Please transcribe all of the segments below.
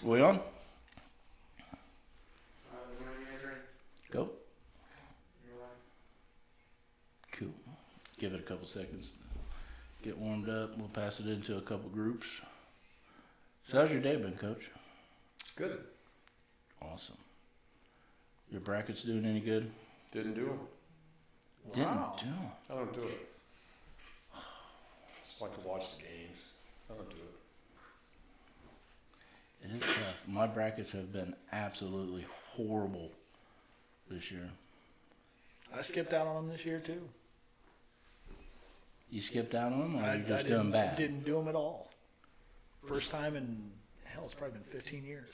We on? Go. Cool. Give it a couple seconds. Get warmed up. We'll pass it into a couple groups. So how's your day been, Coach? Good. Awesome. Your brackets doing any good? Didn't do them. Didn't do them. I don't do it. Just like to watch the games. I don't do it. It is tough. My brackets have been absolutely horrible this year. I skipped out on them this year too. You skipped out on them, or I you just doing bad? Didn't do them at all. First time in, hell, it's probably been 15 years.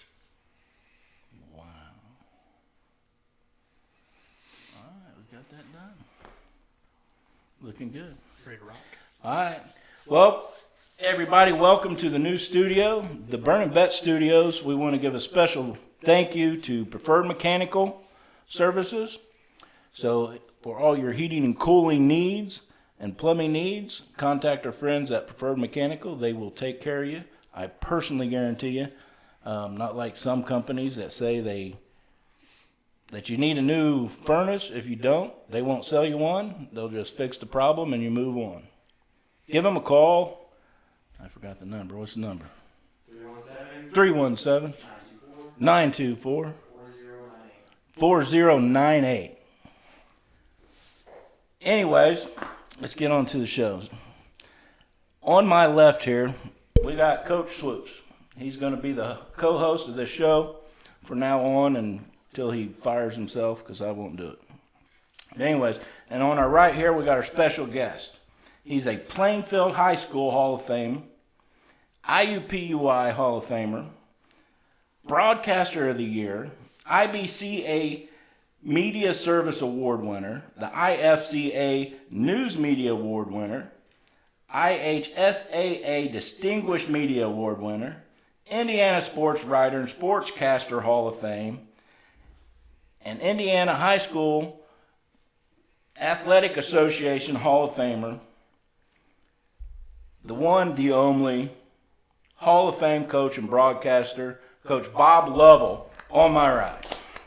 Wow. All right, we got that done. Looking good. Ready to rock. All right. Well, everybody, welcome to the new studio, the Burn&Bet Studios. We want to give a special thank you to Preferred Mechanical Services. So for all your heating and cooling needs and plumbing needs, contact our friends at Preferred Mechanical. They will take care of you. I personally guarantee you. Not like some companies that say that you need a new furnace. If you don't, they won't sell you one. They'll just fix the problem and you move on. Give them a call. I forgot the number. What's the number? 317 924 4098. Anyways, let's get on to the shows. On my left here, we got Coach Swopes. He's going to be the co-host of this show from now on until he fires himself, because I won't do it. Anyways, and on our right here, we got our special guest. He's a Plainfield High School Hall of Fame, IUPUI Hall of Famer, Broadcaster of the Year, IBCA Media Service Award winner, the IFCA News Media Award winner, IHSAA Distinguished Media Award winner, Indiana Sports Writer and Sportscaster Hall of Fame, and Indiana High School Athletic Association Hall of Famer, the one, the only, Hall of Fame coach and broadcaster, Coach Bob Lovell, on my right.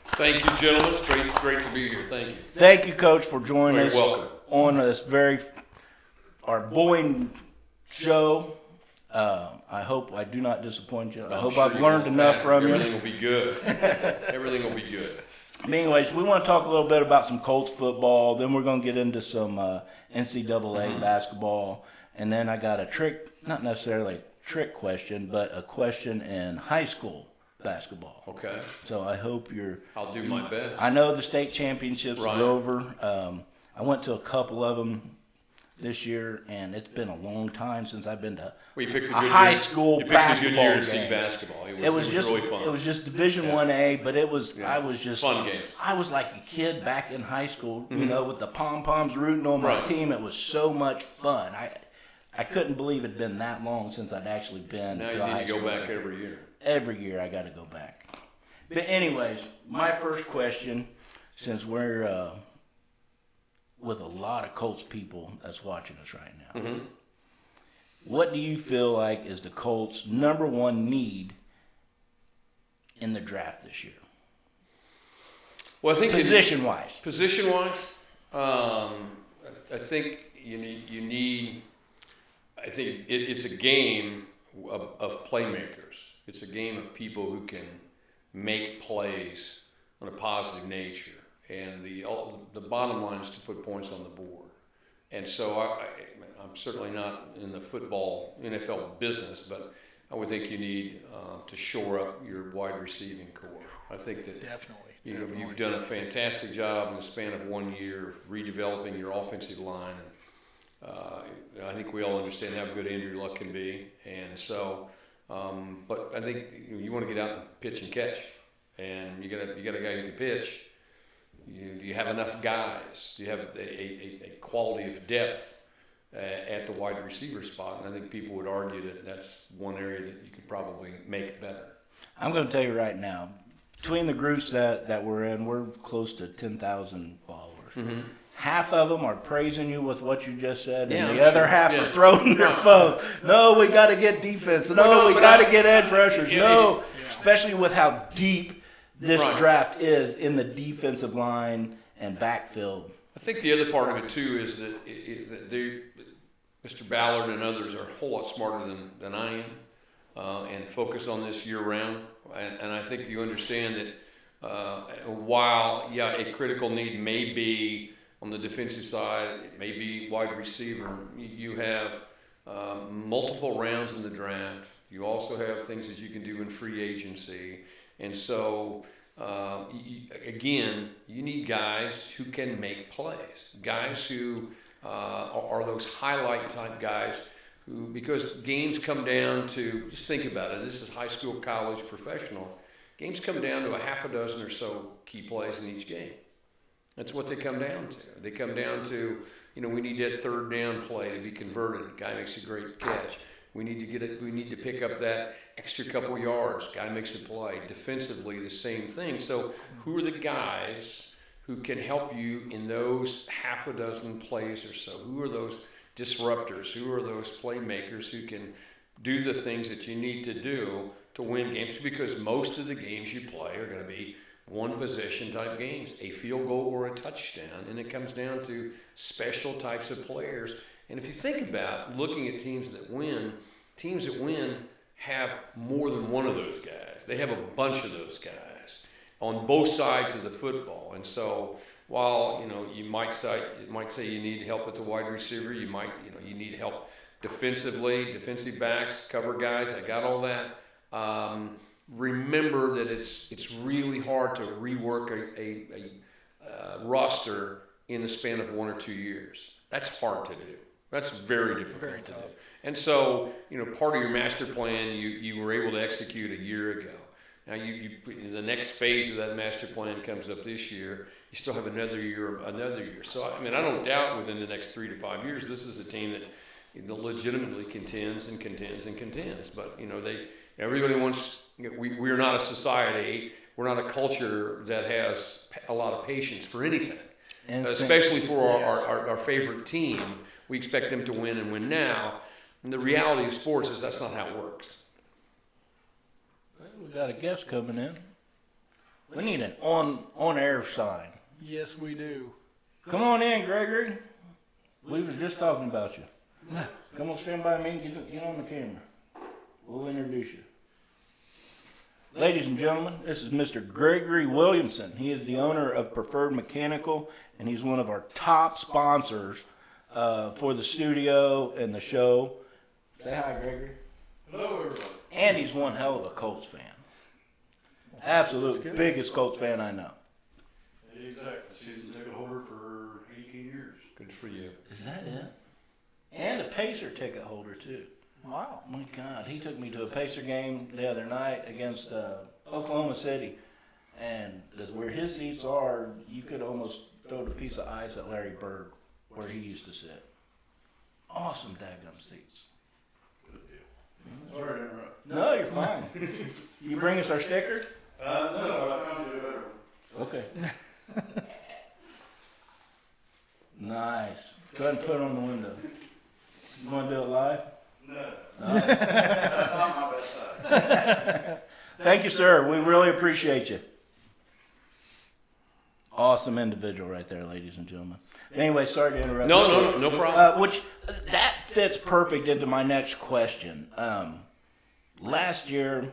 Thank you, gentlemen. It's great to be here. Thank you. Thank you, Coach, for joining us welcome. on this our boring show. I hope I do not disappoint you. I hope sure I've learned enough from you. Everything will be good. Everything will be good. Anyways, we want to talk a little bit about some Colts football. Then we're going to get into some NCAA basketball. And then I got a trick, not necessarily a trick question, but a question in high school basketball. Okay. So I hope I'll do my best. I know the state championships Right. are over. I went to a couple of them this year, and it's been a long time since I've been to Well, you picked a a good high year. school You picked a good basketball year to see game. basketball. It was just really fun. It was just Division 1A, but it was Yeah. I was just Fun games. I was like a kid back in high school, you know, with the pom poms rooting on my Right. team. It was so much fun. I couldn't believe it'd been that long since I'd actually been Now to you a high need to go school. back every year. Every year I got to go back. But anyways, my first question, since we're with a lot of Colts people that's watching us right now, Mm-hmm. what do you feel like is the Colts' number one need in the draft this year? Well, I think Position-wise. Position-wise, I think you need. I think it's a game of playmakers. It's a game of people who can make plays on a positive nature, and the bottom line is to put points on the board. And so I'm certainly not in the football NFL business, but I would think you need to shore up your wide receiving core. I think that Definitely. you've done a fantastic job in the span of 1 year of redeveloping your offensive line. I think we all understand how good Andrew Luck can be, and so. But I think you want to get out and pitch and catch, and you got a guy who can pitch. Do you have enough guys? Do you have a quality of depth at the wide receiver spot? And I think people would argue that that's one area that you could probably make better. I'm going to tell you right now, between the groups that we're in, we're close to 10,000 followers. Mm-hmm. Half of them are praising you with what you just said, Yeah, and I'm the other sure. half Yeah. are throwing their phones. No, we got to get defense. No, we got to get edge rushers. No. especially with how deep this Right. draft is in the defensive line and backfield. I think the other part of it too is that Mr. Ballard and others are a whole lot smarter than I am, and focus on this year round. And I think you understand that while a critical need may be on the defensive side, it may be wide receiver. You have multiple rounds in the draft. You also have things that you can do in free agency, and so. Again, you need guys who can make plays, guys who are those highlight type guys who, because games come down to, just think about it, this is high school, college, professional, games come down to a half a dozen or so key plays in each game. That's what they come down to. They come down to, we need that third down play to be converted. The guy makes a great catch. We need to get it. We need to pick up that extra couple yards. Guy makes a play. Defensively, the same thing. So, who are the guys who can help you in those half a dozen plays or so? Who are those disruptors? Who are those playmakers who can do the things that you need to do to win games? Because most of the games you play are going to be one possession type games, a field goal or a touchdown, and it comes down to special types of players. And if you think about looking at teams that win have more than one of those guys. They have a bunch of those guys on both sides of the football. And so while, you might say you need help at the wide receiver, you need help defensively, defensive backs, cover guys, I got all that. Remember that it's really hard to rework a roster in the span of 1 or 2 years. That's hard to do. That's very difficult to do. And so, part of your master plan you were able to execute a year ago. Now, the next phase of that master plan comes up this year. You still have another year. So, I don't doubt within the next 3 to 5 years, this is a team that legitimately contends. But, everybody wants. We're not a society. We're not a culture that has a lot of patience for anything, especially for our favorite team. We expect them to win and win now. And the reality of sports is that's not how it works. We got a guest coming in. We need an on-air sign. Yes, we do. Come on in, Gregory. We was just talking about you. Come on, stand by me and get on the camera. We'll introduce you. Ladies and gentlemen, this is Mr. Gregory Williamson. He is the owner of Preferred Mechanical, and he's one of our top sponsors for the studio and the show. Say hi, Gregory. Hello, everybody. And he's one hell of a Colts fan. Absolute biggest Colts fan I know. Exactly. Season ticket holder for 18 years. Good for you. Is that it? And a Pacer ticket holder, too. Wow. My God, he took me to a Pacer game the other night against Oklahoma City. And where his seats are, you could almost throw a piece of ice at Larry Bird where he used to sit. Awesome daggum seats. Good deal. Sorry to interrupt. No, you're fine. You bring us our sticker? No, I found you a better one. Okay. Nice. Go ahead and put it on the window. You want to do it live? No. That's not my best side. Thank you, sir. We really appreciate you. Awesome individual right there, ladies and gentlemen. Anyway, sorry to interrupt. No problem. That fits perfect into my next question. Last year,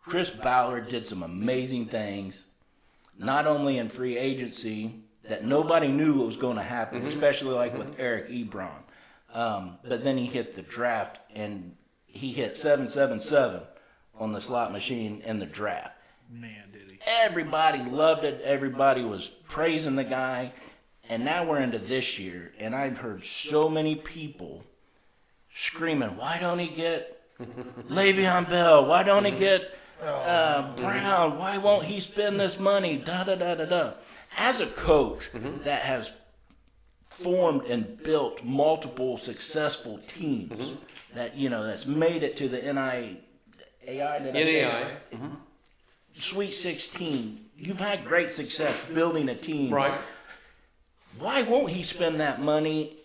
Chris Ballard did some amazing things, not only in free agency that nobody knew what was going to happen, especially like with Eric Ebron. But then he hit the draft, and he hit 777 on the slot machine in the draft. Man, did he. Everybody loved it. Everybody was praising the guy. And now we're into this year, and I've heard so many people screaming, why don't he get Le'Veon Bell? Why don't he get Brown? Why won't he spend this money? Da-da-da-da-da. As a coach that has formed and built multiple successful teams that's made it to the NAI, Sweet 16, you've had great success building a team. Right. Why won't he spend that money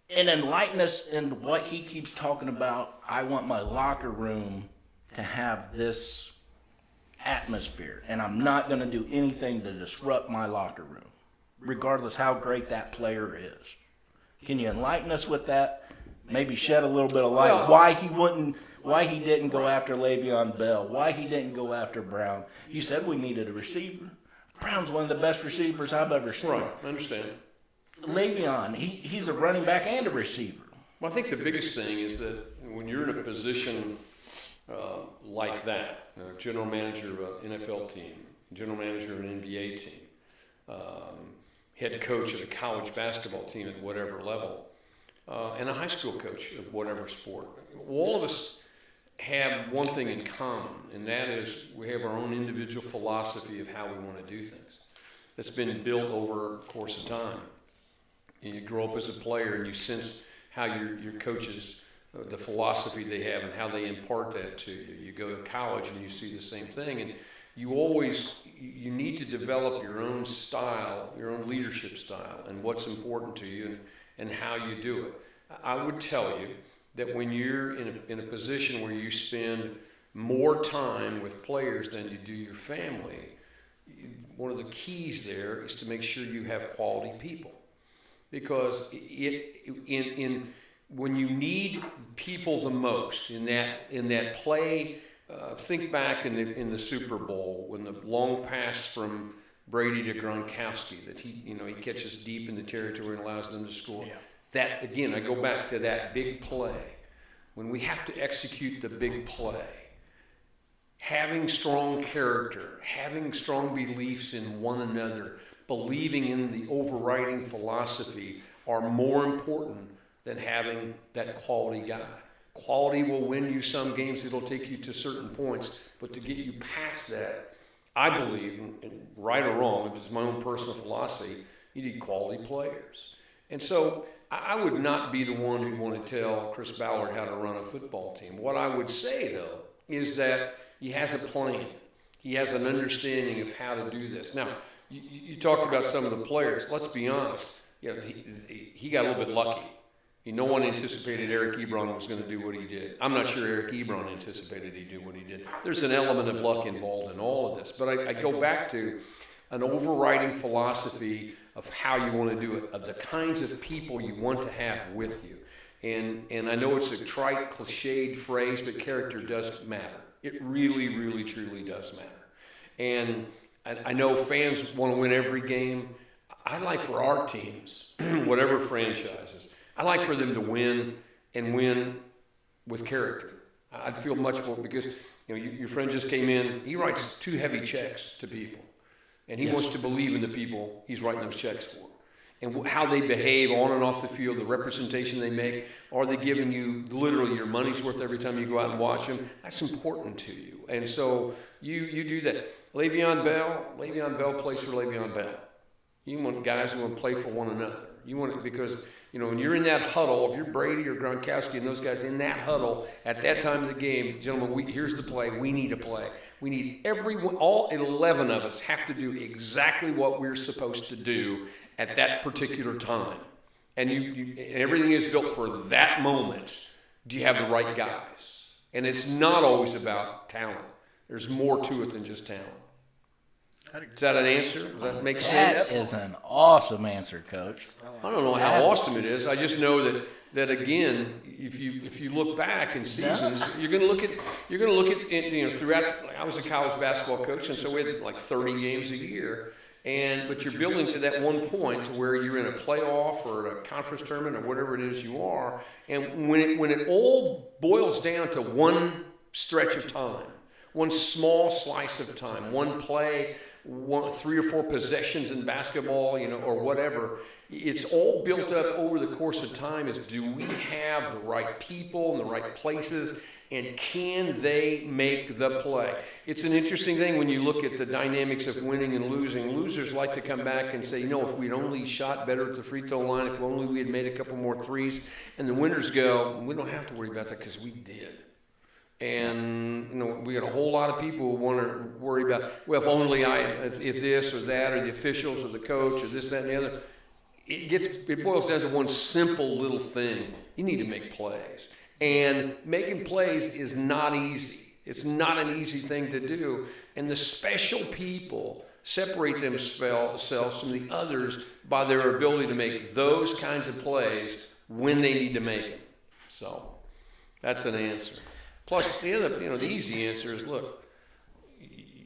and enlighten us in what he keeps talking about? I want my locker room to have this atmosphere, and I'm not going to do anything to disrupt my locker room, regardless how great that player is. Can you enlighten us with that? Maybe shed a little bit of light why he didn't go after Le'Veon Bell, why he didn't go after Brown. You said we needed a receiver. Brown's one of the best receivers I've ever seen. Right, I understand. Le'Veon, he's a running back and a receiver. Well, I think the biggest thing is that when you're in a position like that, general manager of an NFL team, general manager of an NBA team, head coach of a college basketball team at whatever level, and a high school coach of whatever sport, all of us have one thing in common, and that is we have our own individual philosophy of how we want to do things. That's been built over a course of time. You grow up as a player and you sense how your coaches, the philosophy they have and how they impart that to you. You go to college and you see the same thing, and you need to develop your own style, your own leadership style, and what's important to you and how you do it. I would tell you that when you're in a position where you spend more time with players than you do your family, one of the keys there is to make sure you have quality people. Because when you need people the most in that play, think back in the Super Bowl when the long pass from Brady to Gronkowski that he catches deep in the territory and allows them to score. Yeah. That again, I go back to that big play. When we have to execute the big play, having strong character, having strong beliefs in one another, believing in the overriding philosophy are more important than having that quality guy. Quality will win you some games. It'll take you to certain points. But to get you past that, I believe, and right or wrong, it's my own personal philosophy, you need quality players. And so I would not be the one who'd want to tell Chris Ballard how to run a football team. What I would say, though, is that he has a plan. He has an understanding of how to do this. Now, you talked about some of the players. Let's be honest. He got a little bit lucky. No one anticipated Eric Ebron was going to do what he did. I'm not sure Eric Ebron anticipated he'd do what he did. There's an element of luck involved in all of this. But I go back to an overriding philosophy of how you want to do it, of the kinds of people you want to have with you. And I know it's a trite, cliched phrase, but character does matter. It really, really, truly does matter. And I know fans want to win every game. I'd like for our teams, whatever franchises, I'd like for them to win and win with character. I'd feel much more because your friend just came in. He writes 2 heavy checks to people, and he wants to believe in the people he's writing those checks for, and how they behave on and off the field, the representation they make. Are they giving you literally your money's worth every time you go out and watch them? That's important to you, and so you do that. Le'Veon Bell plays for Le'Veon Bell. You want guys who want to play for one another. You want it because when you're in that huddle, if you're Brady or Gronkowski and those guys in that huddle at that time of the game, gentlemen, here's the play. We need a play. We need all 11 of us have to do exactly what we're supposed to do at that particular time. And everything is built for that moment. Do you have the right guys? And it's not always about talent. There's more to it than just talent. Is that an answer? Does that make sense? That is an awesome answer, Coach. I don't know how awesome it is. I just know that again, if you look back in seasons, you're going to look at throughout. Like I was a college basketball coach, and so we had like 30 games a year. But you're building to that one point to where you're in a playoff or a conference tournament or whatever it is you are. And when it all boils down to one stretch of time, one small slice of time, one play, 3 or 4 possessions in basketball, or whatever, it's all built up over the course of time is, do we have the right people in the right places, and can they make the play? It's an interesting thing when you look at the dynamics of winning and losing. Losers like to come back and say, if we'd only shot better at the free throw line, if only we had made a couple more threes, and the winners go, we don't have to worry about that because we did. And we got a whole lot of people who want to worry about, if only if this or that, or the officials or the coach or this, that, and the other. It boils down to one simple little thing. You need to make plays. And making plays is not easy. It's not an easy thing to do. And the special people separate themselves from the others by their ability to make those kinds of plays when they need to make them. So that's an answer. Plus, the other, the easy answer is, look,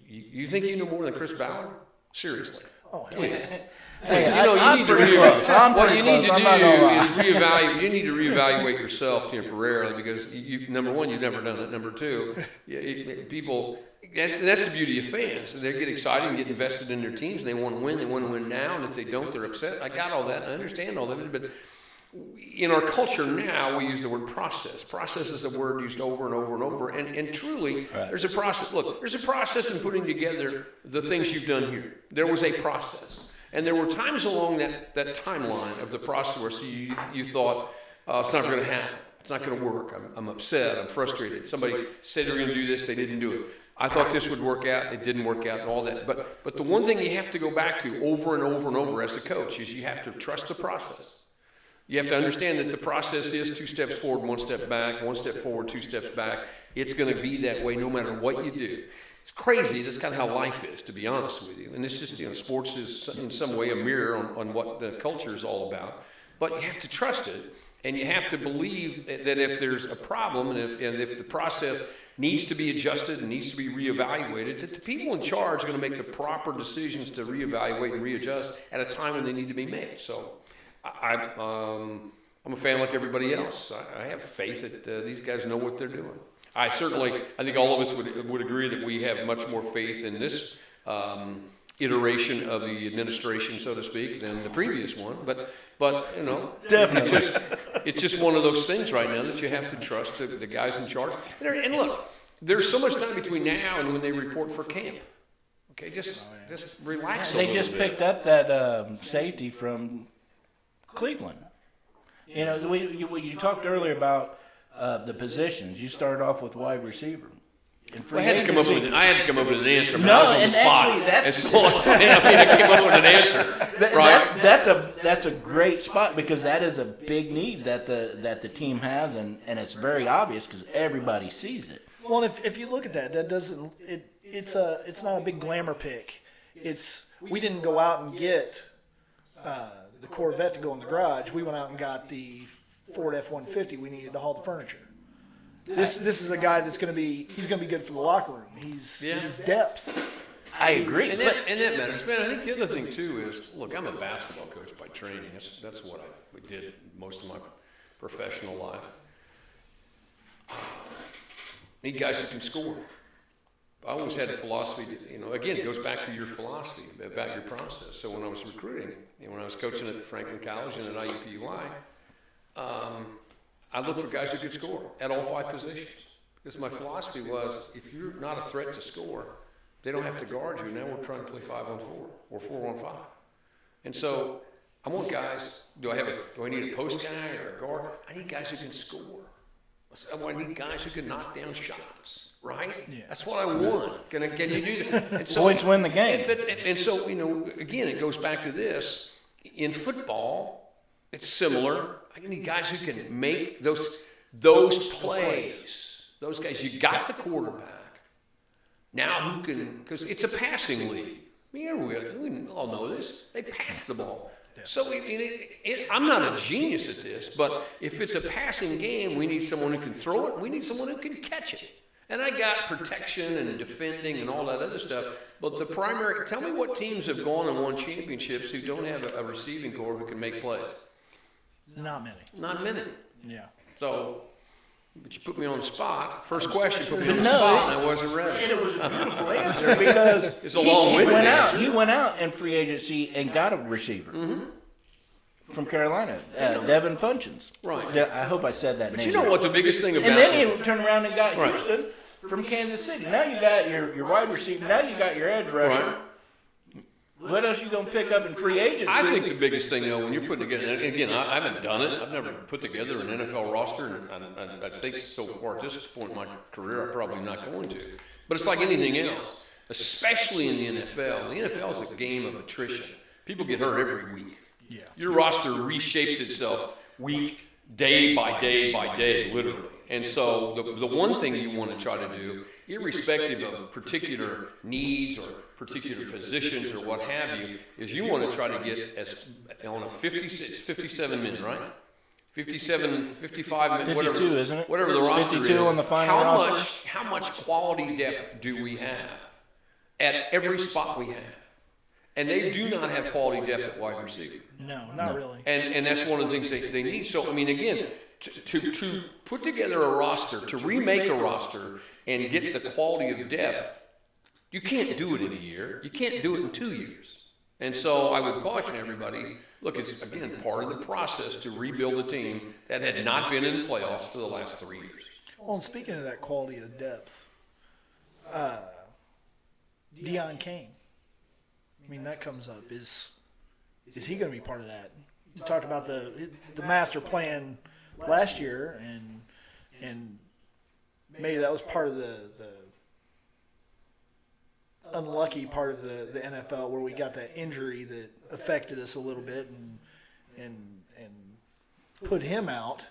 you think you know more than Chris Ballard? Seriously. Oh, hell Please. yeah. Hey, You need to what you need to do lie. is reevaluate. You need to reevaluate yourself temporarily because number one, you've never done it. Number two, people. That's the beauty of fans. They get excited and get invested in their teams. And they want to win. They want to win now. And if they don't, they're upset. I got all that. I understand all that. But in our culture now, we use the word process. Process is a word used over and over and over. And truly, there's a process. Look, there's a process in putting together the things you've done here. There was a process. And there were times along that timeline of the process where you thought, it's not going to happen. It's not going to work. I'm upset. I'm frustrated. Somebody said they were going to do this. They didn't do it. I thought this would work out. It didn't work out and all that. But the one thing you have to go back to over and over and over as a coach is you have to trust the process. You have to understand that the process is 2 steps forward, 1 step back, 1 step forward, 2 steps back. It's going to be that way no matter what you do. It's crazy. That's kind of how life is, to be honest with you. And it's just, sports is in some way a mirror on what the culture is all about. But you have to trust it, and you have to believe that if there's a problem and if the process needs to be adjusted and needs to be reevaluated, that the people in charge are going to make the proper decisions to reevaluate and readjust at a time when they need to be made. So I'm a fan like everybody else. I have faith that these guys know what they're doing. I think all of us would agree that we have much more faith in this iteration of the administration, so to speak, than the previous one. But Definitely. it's just one of those things right now that you have to trust the guys in charge. And look, there's so much time between now and when they report for camp. Okay, just relax a They little just bit. picked up that safety from Cleveland. You talked earlier about the positions. You started off with wide receiver. I had to come up with an answer. No, I was on and the spot. actually, that's- And so I came up with an answer. Right? That's a great spot because that is a big need that the team has, and it's very obvious because everybody sees it. Well, and if you look at that doesn't it's not a big glamour pick. We didn't go out and get the Corvette to go in the garage. We went out and got the Ford F-150 we needed to haul the furniture. This is a guy he's going to be good for the locker room. He's depth. I agree. And that matters. Man, I think the other thing, too, is, look, I'm a basketball coach by training. That's what we did most of my professional life. Need guys who can score. I always had a philosophy, again, it goes back to your philosophy about your process. So when I was recruiting, when I was coaching at Franklin College and at IUPUI, I looked for guys who could score at all 5 positions. Because my philosophy was, if you're not a threat to score, they don't have to guard you. Now we're trying to play 5-on-4 or 4-on-5. And so I want guys, do I need a post guy or a guard? I need guys who can score. I need guys who can knock down shots, right? Yeah. That's what I want. Can you do that? And so, Points win the game. And so, again, it goes back to this. In football, it's similar. I need guys who can make those plays. Those guys, you got the quarterback. Now who can, because it's a passing league. We all know this. They pass the ball. So I'm not a genius at this, but if it's a passing game, we need someone who can throw it. We need someone who can catch it. And I got protection and defending and all that other stuff. But tell me what teams have gone and won championships who don't have a receiving core who can make plays. Not many. Not many. Yeah. So, but you put me on the spot. First question put me on the spot, and I wasn't ready. And it was a beautiful answer because It's a long-winded answer. He went out in free agency and got a receiver from Carolina, Devin Funchins. Right. I hope I said that But name you know right. what the biggest thing about And then he turned around and got Right. Houston from Kansas City. Now you got your wide receiver. Now you got your edge rusher. Right. What else you gonna pick up in free agency? I think the biggest thing, though, when you're putting together, and again, I haven't done it. I've never put together an NFL roster, and I think so far at this point in my career, I'm probably not going to. But it's like anything else, especially in the NFL. The NFL is a game of attrition. People get hurt every week. Yeah. Your roster reshapes itself day by day by day, literally. And so the one thing you want to try to do irrespective of particular needs or particular positions or what have you, is you want to try to get as on a 57 men, right? 57, 55 men, 52, whatever, isn't it? whatever the roster 52 is. on the final roster. How much quality depth do we have at every spot we have? And they do not have quality depth at wide receiver. No, not really. And that's one of the things they need. So, I mean, again, to put together a roster, to remake a roster and get the quality of depth, you can't do it in a year. You can't do it in 2 years. And so I would caution everybody, look, it's, again, part of the process to rebuild a team that had not been in the playoffs for the last 3 years. Well, and speaking of that quality of depth, Deion Kane. I mean, that comes up. Is he going to be part of that? You talked about the master plan last year, and maybe that was part of the unlucky part of the NFL where we got that injury that affected us a little bit and put him out.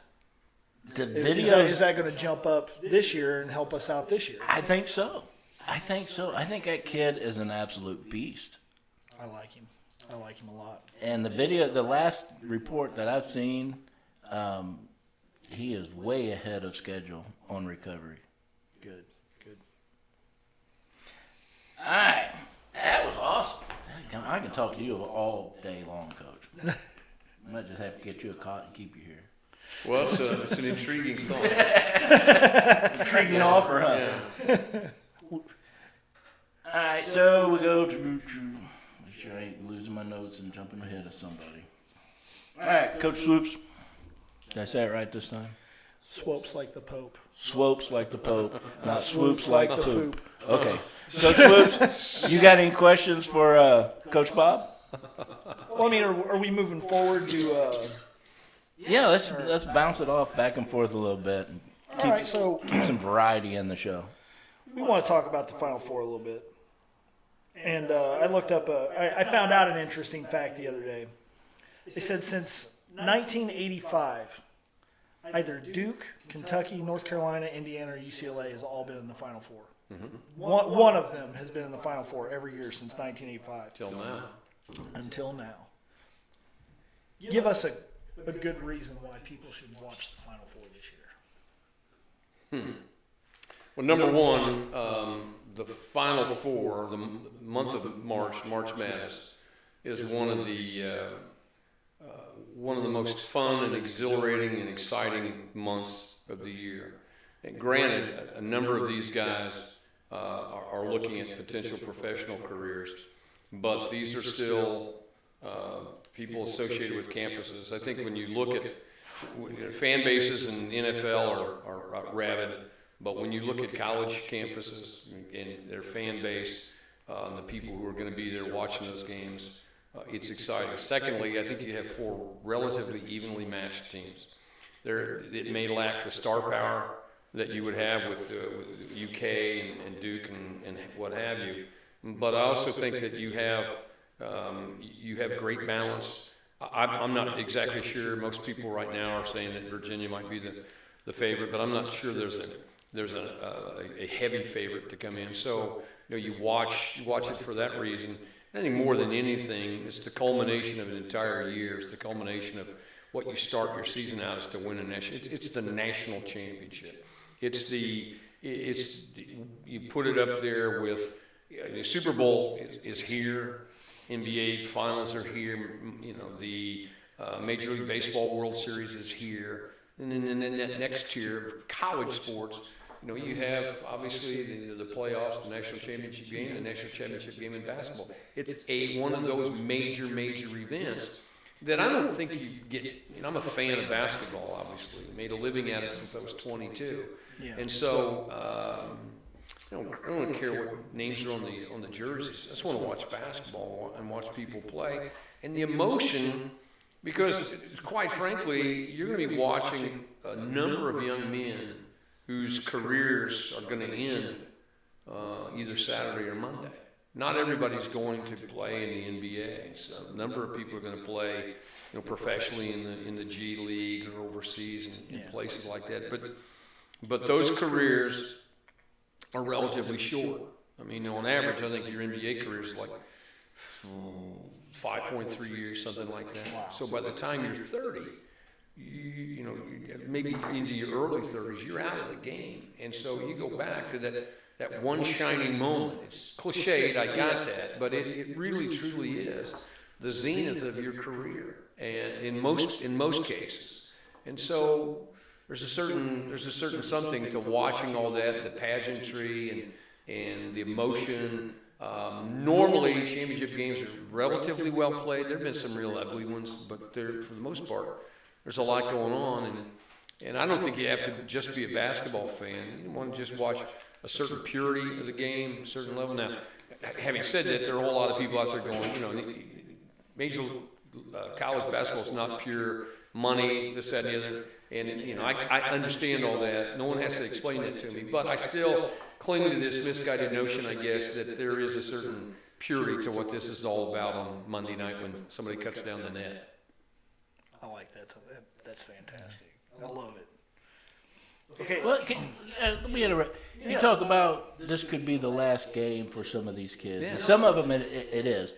The Is videos, that going to jump up this year and help us out this year? I think so. I think that kid is an absolute beast. I like him. I like him a lot. And the last report that I've seen, he is way ahead of schedule on recovery. Good. All right, that was awesome. I can talk to you all day long, Coach. I might just have to get you a cot and keep you here. Well, it's an intriguing thought. Intriguing offer, huh? Yeah. All right, so we go to make sure I ain't losing my notes and jumping ahead of somebody. All right, Coach Swopes. Did I say it right this time? Swopes like the Pope. Swopes like the Pope, not swoops like the poop. Okay. Coach Swopes, you got any questions for Coach Bob? Well, I mean, are we moving forward to? Yeah, let's bounce it off back and forth a little bit and All right, so keep some variety in the show. we want to talk about the Final Four a little bit. And I looked up. I found out an interesting fact the other day. They said since 1985, either Duke, Kentucky, North Carolina, Indiana, or UCLA has all been in the Final Four. Mm-hmm. One of them has been in the Final Four every year since 1985. Till now. Until now. Give us a good reason why people should watch the Final Four this year. Well, number one, the Final Four, the month of March Madness, is one of the most fun and exhilarating and exciting months of the year. And granted, a number of these guys are looking at potential professional careers, but these are still people associated with campuses. I think when you look at fan bases in the NFL are rabid, but when you look at college campuses and their fan base, and the people who are going to be there watching those games, it's exciting. Secondly, I think you have four relatively evenly matched teams. It may lack the star power that you would have with UK and Duke and what have you, but I also think that you have great balance. I'm not exactly sure. Most people right now are saying that Virginia might be the favorite, but I'm not sure there's a heavy favorite to come in. So you watch it for that reason. I think more than anything, it's the culmination of an entire year. It's the culmination of what you start your season out as to win a national. It's the national championship. You put it up there with the Super Bowl is here. NBA finals are here. The Major League Baseball World Series is here. And then next year, college sports. You have obviously the playoffs, the national championship game, the national championship game in basketball. It's one of those major events that I don't think you get. I'm a fan of basketball, obviously. Made a living at it since I was 22, and so I don't care what names are on the jerseys. I just want to watch basketball and watch people play, and the emotion. Because quite frankly, you're going to be watching a number of young men whose careers are going to end either Saturday or Monday. Not everybody's going to play in the NBA. So a number of people are going to play, professionally in the G League or overseas in places like that. But those careers are relatively short. I mean, on average, I think your NBA career is like 5.3 years, something like that. So by the time you're 30, you know, maybe into your early 30s, you're out of the game. And so you go back to that one shining moment. It's cliched, I got that, but it really truly is the zenith of your career, and in most cases. And so there's a certain something to watching all that, the pageantry and the emotion. Normally, championship games are relatively well played. There have been some real ugly ones, but for the most part, there's a lot going on. And I don't think you have to just be a basketball fan. You want to just watch a certain purity of the game, a certain level. Now, having said that, there are a whole lot of people out there going, you know, major college basketball is not pure money, this, that, and the other. And, you know, I understand all that. No one has to explain that to me. But I still cling to this misguided notion, I guess, that there is a certain purity to what this is all about on Monday night when somebody cuts down the net. I like that. That's fantastic. I love it. Okay. Well, let me interrupt. You talk about this could be the last game for some of these kids. Yeah. And some of them it is.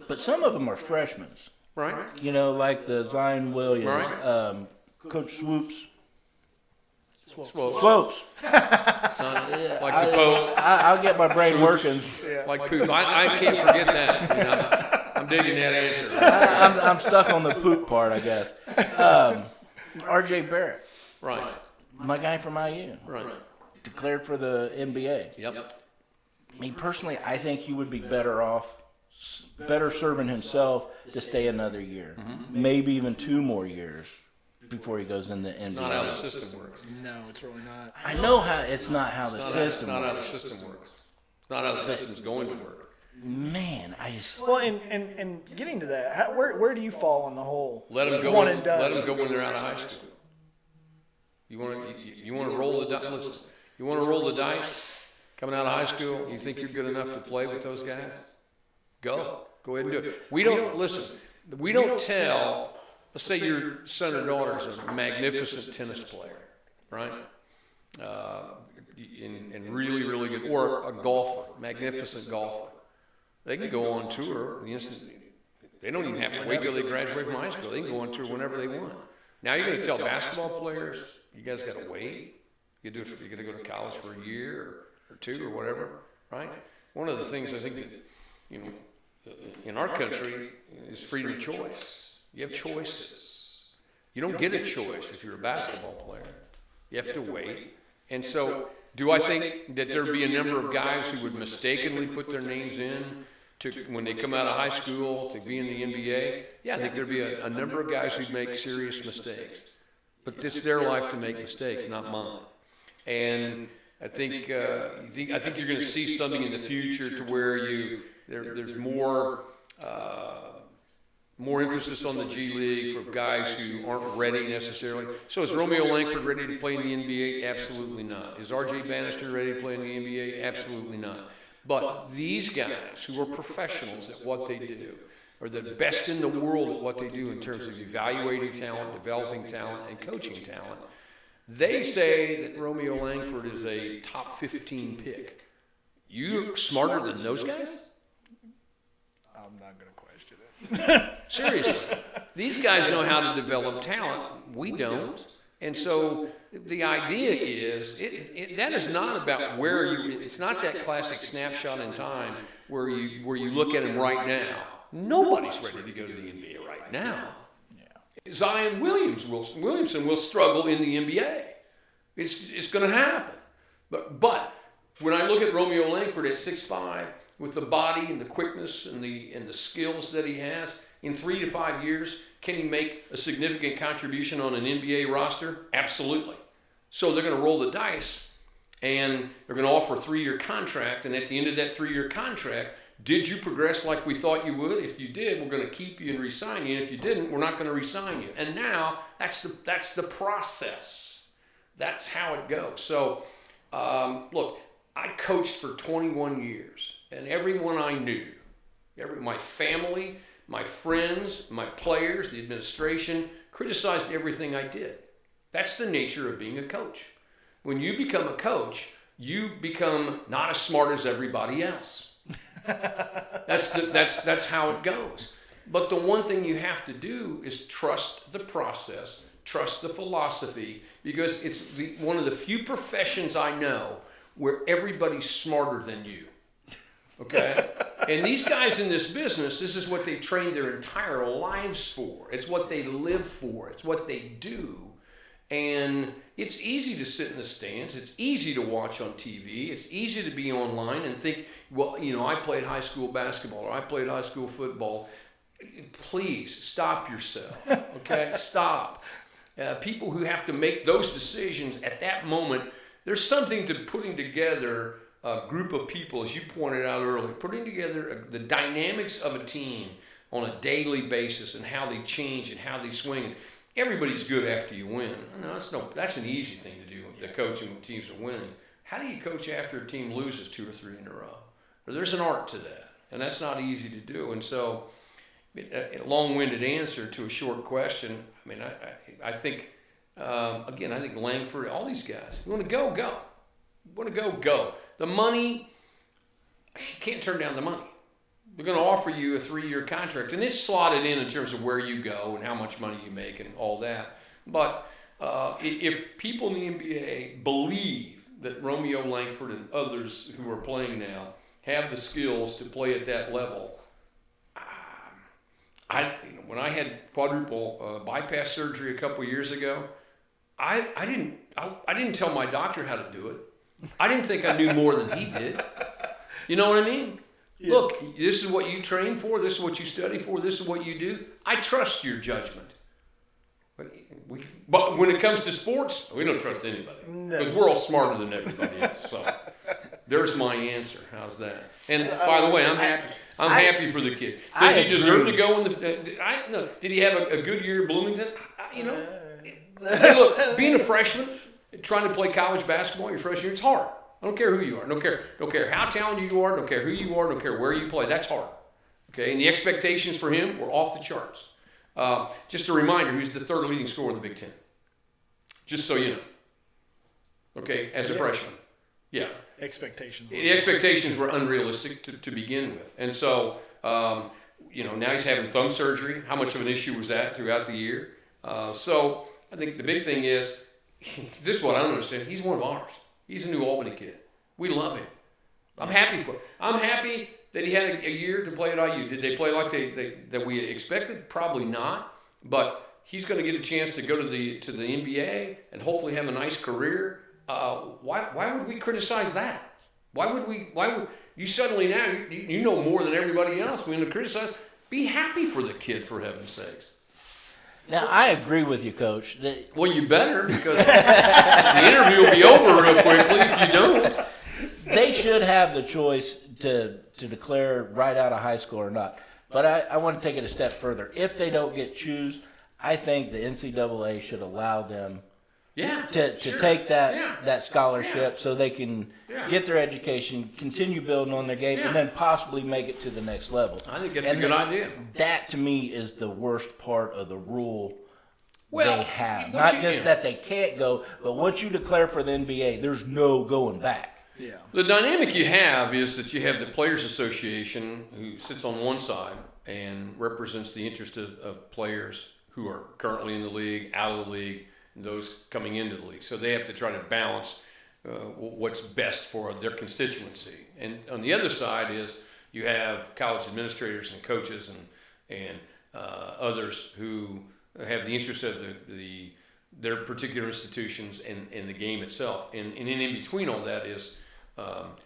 But some of them are freshmen. Right? You know, like the Zion Williams, Right. Coach Swopes. Swopes. Like the Pope. I'll get my brain working. Like poop. I can't forget that. You know? I'm digging that answer. I'm stuck on the poop part, I guess. R.J. Barrett, Right. my guy from IU, Right. declared for the NBA. Yep. Me personally, I think he would be better serving himself to stay another year, maybe even 2 more years before he goes in the NBA. Not how the system works. No, it's really not. I know how it's not how the system It's not how the works. system works. It's not how the system's going to work. Man, I just Well, and getting to that, where do you fall on the whole Let them go. one and done? Let them go when they're out of high school. You want to roll the dice. Listen, you want to roll the dice coming out of high school. You think you're good enough to play with those guys? Go ahead and do it. We don't tell. Let's say your son or daughter's a magnificent tennis player, right? And really, really good, or a golfer, magnificent golfer. They can go on tour. They don't even have to wait till they graduate from high school. They can go on tour whenever they want. Now you're going to tell basketball players, you guys got to wait. You got to go to college for a year or 2 or whatever, right? One of the things I think that, you know, in our country is freedom of choice. You have choices. You don't get a choice if you're a basketball player. You have to wait. And so, do I think that there'd be a number of guys who would mistakenly put their names in to when they come out of high school to be in the NBA? Yeah, I think there'd be a number of guys who'd make serious mistakes. But it's their life to make mistakes, not mine. And I think you're going to see something in the future to where there's more emphasis on the G League for guys who aren't ready necessarily. So is Romeo Langford ready to play in the NBA? Absolutely not. Is R.J. Bannister ready to play in the NBA? Absolutely not. But these guys who are professionals at what they do are the best in the world at what they do in terms of evaluating talent, developing talent, and coaching talent. They say that Romeo Langford is a top 15 pick. You smarter than those guys? I'm not going to question it. Seriously. These guys know how to develop talent. We don't. And so the idea is that is not about where you. It's not that classic snapshot in time where you look at him right now. Nobody's ready to go to the NBA right now. Yeah. Zion Williamson will struggle in the NBA. It's going to happen. But when I look at Romeo Langford at 6'5", with the body and the quickness and the skills that he has, in 3 to 5 years, can he make a significant contribution on an NBA roster? Absolutely. So they're going to roll the dice, and they're going to offer a 3-year contract, and at the end of that 3-year contract, did you progress like we thought you would? If you did, we're going to keep you and re-sign you. And if you didn't, we're not going to re-sign you. And now that's the process. That's how it goes. So, look, I coached for 21 years, and everyone I knew, my family, my friends, my players, the administration, criticized everything I did. That's the nature of being a coach. When you become a coach, you become not as smart as everybody else. That's how it goes. But the one thing you have to do is trust the process, trust the philosophy, because it's one of the few professions I know where everybody's smarter than you. Okay? And these guys in this business, this is what they trained their entire lives for. It's what they live for. It's what they do. And it's easy to sit in the stands. It's easy to watch on TV. It's easy to be online and think, well, I played high school basketball or I played high school football. Please stop yourself, okay? Stop. People who have to make those decisions at that moment, there's something to putting together a group of people, as you pointed out earlier, putting together the dynamics of a team on a daily basis and how they change and how they swing. Everybody's good after you win. That's an easy thing to do, the coaching when teams are winning. How do you coach after a team loses 2 or 3 in a row? There's an art to that, and that's not easy to do. And so, a long-winded answer to a short question. I mean, I think, again, I think Langford, all these guys, you want to go, go. You want to go. The money, you can't turn down the money. They're going to offer you a 3-year contract, and it's slotted in terms of where you go and how much money you make and all that. But if people in the NBA believe that Romeo Langford and others who are playing now have the skills to play at that level, when I had quadruple bypass surgery a couple years ago, I didn't tell my doctor how to do it. I didn't think I knew more than he did. You know what I mean? Yeah. Look, this is what you train for. This is what you study for. This is what you do. I trust your judgment. But when it comes to sports, we don't trust anybody because we're all smarter than everybody else. So there's my answer. How's that? And by the way, I'm happy. I'm happy for the kid. Does he deserve to go in the? No. Did he have a good year at Bloomington? Hey, look, being a freshman, trying to play college basketball your freshman year, it's hard. I don't care who you are. Don't care how talented you are. Don't care who you are. Don't care where you play. That's hard. Okay, and the expectations for him were off the charts. Just a reminder, he's the 3rd leading scorer in the Big Ten. Just so you know. Okay, as a freshman. Yeah. The expectations were unrealistic to begin with. And so, now he's having thumb surgery. How much of an issue was that throughout the year? So I think the big thing is, this is what I don't understand. He's one of ours. He's a New Albany kid. We love him. I'm happy for him. I'm happy that he had a year to play at IU. Did they play like that we expected? Probably not. But he's going to get a chance to go to the NBA and hopefully have a nice career. Why would we criticize that? Why would you suddenly now you know more than everybody else? We're going to criticize. Be happy for the kid, for heaven's sakes. Now, I agree with you, Coach. Well, you better, because the interview will be over real quickly if you don't. They should have the choice to declare right out of high school or not. But I want to take it a step further. If they don't get choose, I think the NCAA should allow them to take that scholarship so they can get their education, continue building on their game, and then possibly make it to the next level. I think that's a good idea. That, to me, is the worst part of the rule they have. Not just that they can't go, but once you declare for the NBA, there's no going back. Yeah. The dynamic you have is that you have the Players Association who sits on one side and represents the interest of players who are currently in the league, out of the league, and those coming into the league. So they have to try to balance what's best for their constituency. And on the other side is you have college administrators and coaches and others who have the interest of their particular institutions and the game itself. And in between all that is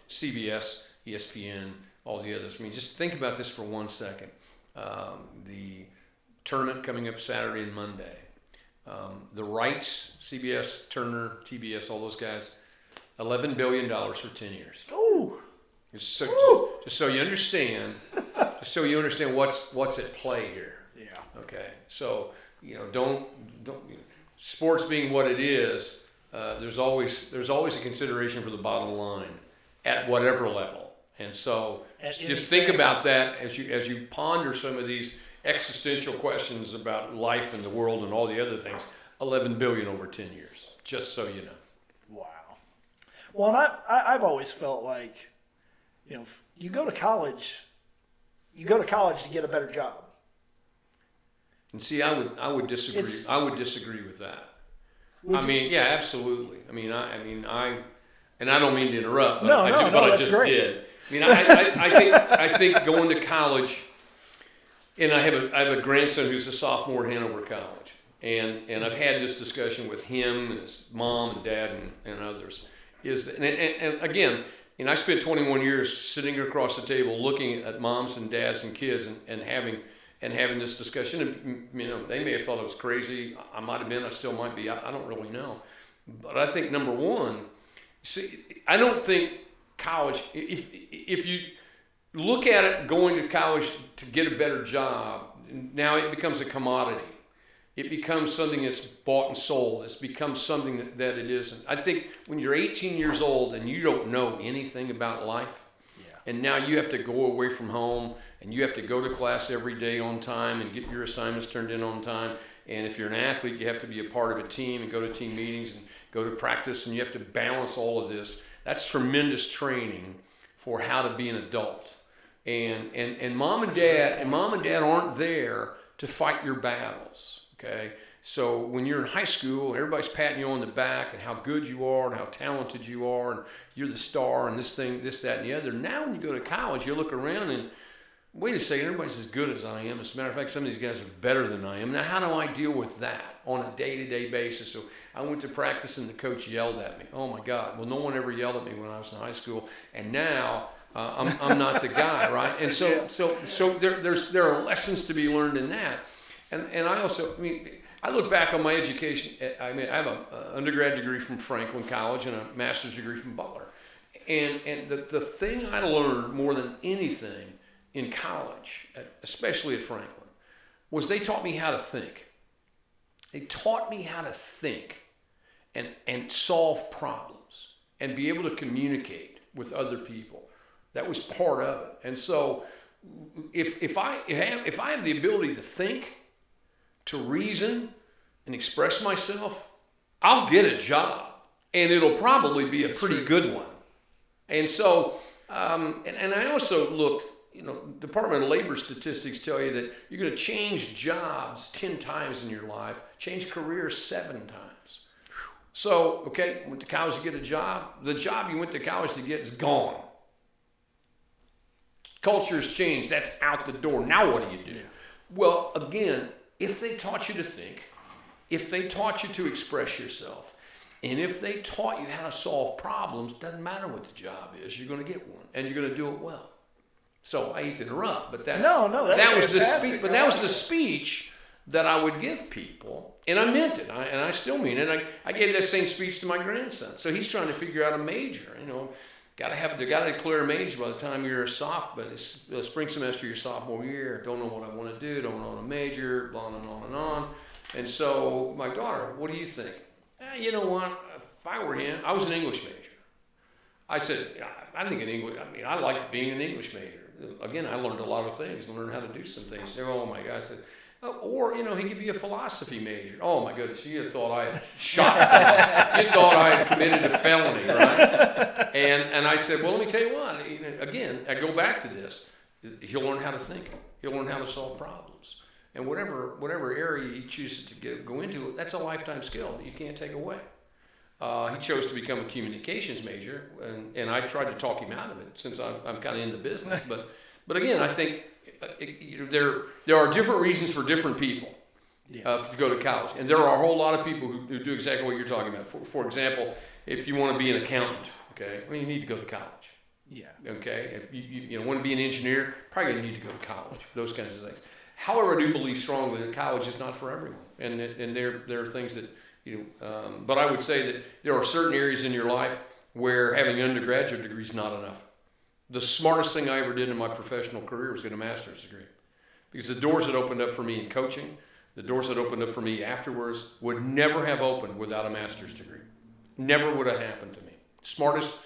CBS, ESPN, all the others. I mean, just think about this for 1 second. The tournament coming up Saturday and Monday. The rights, CBS, Turner, TBS, all those guys, $11 billion for 10 years. Ooh. Just so you understand, what's at play here. Yeah. Okay. So don't sports being what it is, there's always a consideration for the bottom line at whatever level. And so just think about that as you ponder some of these existential questions about life and the world and all the other things. $11 billion over 10 years, just so you know. Wow. Well, and I've always felt like, if you go to college to get a better job. And see, I would disagree. I would disagree with that. Yeah, absolutely. And I don't mean to interrupt, but I just great. did. I think going to college, and I have a grandson who's a sophomore at Hanover College, and I've had this discussion with him and his mom and dad and others. And again, I spent 21 years sitting across the table looking at moms and dads and kids and having this discussion. And they may have thought it was crazy. I might have been. I still might be. I don't really know. But I think number one, see, I don't think college. If you look at it, going to college to get a better job, now it becomes a commodity. It becomes something that's bought and sold. It's become something that it isn't. I think when you're 18 years old and you don't know anything about life, and now you have to go away from home and you have to go to class every day on time and get your assignments turned in on time. And if you're an athlete, you have to be a part of a team and go to team meetings and go to practice, and you have to balance all of this. That's tremendous training for how to be an adult. And mom and dad aren't there to fight your battles. Okay, so when you're in high school, everybody's patting you on the back and how good you are and how talented you are and you're the star and this, that, and the other. Now when you go to college, you look around and, wait a second, everybody's as good as I am. As a matter of fact, some of these guys are better than I am. Now, how do I deal with that on a day-to-day basis? So I went to practice and the coach yelled at me. Oh, my God. Well, no one ever yelled at me when I was in high school. And now I'm not the guy, right? And so there are lessons to be learned in that. And I also, I look back on my education. I have an undergrad degree from Franklin College and a master's degree from Butler. And the thing I learned more than anything in college, especially at Franklin, was they taught me how to think. They taught me how to think and solve problems and be able to communicate with other people. That was part of it. And so if I have the ability to think, to reason, and express myself, I'll get a job, and it'll probably be a pretty good one. And so, and I also looked, Department of Labor statistics tell you that you're going to change jobs 10 times in your life, change careers 7 times. So, okay, went to college to get a job. The job you went to college to get is gone. Culture's changed. That's out the door. Now what do you do? Well, again, if they taught you to think, if they taught you to express yourself, and if they taught you how to solve problems, doesn't matter what the job is, you're going to get one, and you're going to do it well. So I hate to interrupt, but that's fantastic. That was the speech that I would give people, and I meant it, and I still mean it. I gave that same speech to my grandson. So he's trying to figure out a major. Got to declare a major by the time you're a sophomore, but it's the spring semester your sophomore year. Don't know what I want to do. Don't know what a major. Blah, and on and on. And so my daughter, what do you think? You know what? If I were him, I was an English major. I said, I think in English. I like being an English major. Again, I learned a lot of things. Learned how to do some things. Oh my God! I said, or he could be a philosophy major. Oh my goodness, you had thought I had shot someone. You thought I had committed a felony, right? And I said, well, let me tell you what. Again, I go back to this. He'll learn how to think. He'll learn how to solve problems. And whatever area he chooses to go into, that's a lifetime skill that you can't take away. He chose to become a communications major, and I tried to talk him out of it since I'm kind of in the business. But again, I think there are different reasons for different people to go to college, and there are a whole lot of people who do exactly what you're talking about. For example, if you want to be an accountant, okay, you need to go to college. Yeah. Okay. If you want to be an engineer, probably need to go to college. Those kinds of things. However, I do believe strongly that college is not for everyone, and there are things that but I would say that there are certain areas in your life where having an undergraduate degree is not enough. The smartest thing I ever did in my professional career was get a master's degree, because the doors that opened up for me in coaching, the doors that opened up for me afterwards would never have opened without a master's degree. Never would have happened to me. Smartest,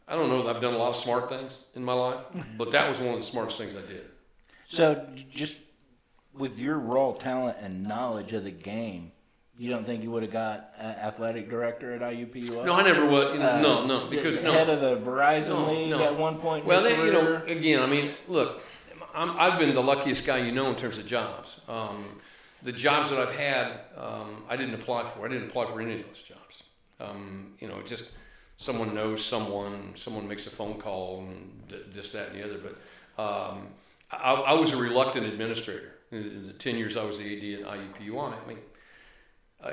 I don't know that I've done a lot of smart things in my life, but that was one of the smartest things I did. So just with your raw talent and knowledge of the game, You don't think you would have got athletic director at IUPUI? No, I never was. No, because head of the Verizon League no. at one point. Well, in your career? again, I mean, look, I've been the luckiest guy in terms of jobs. The jobs that I've had, I didn't apply for. I didn't apply for any of those jobs. Just someone knows someone makes a phone call, and this, that, and the other. But I was a reluctant administrator. In the 10 years I was the AD at IUPUI, I mean,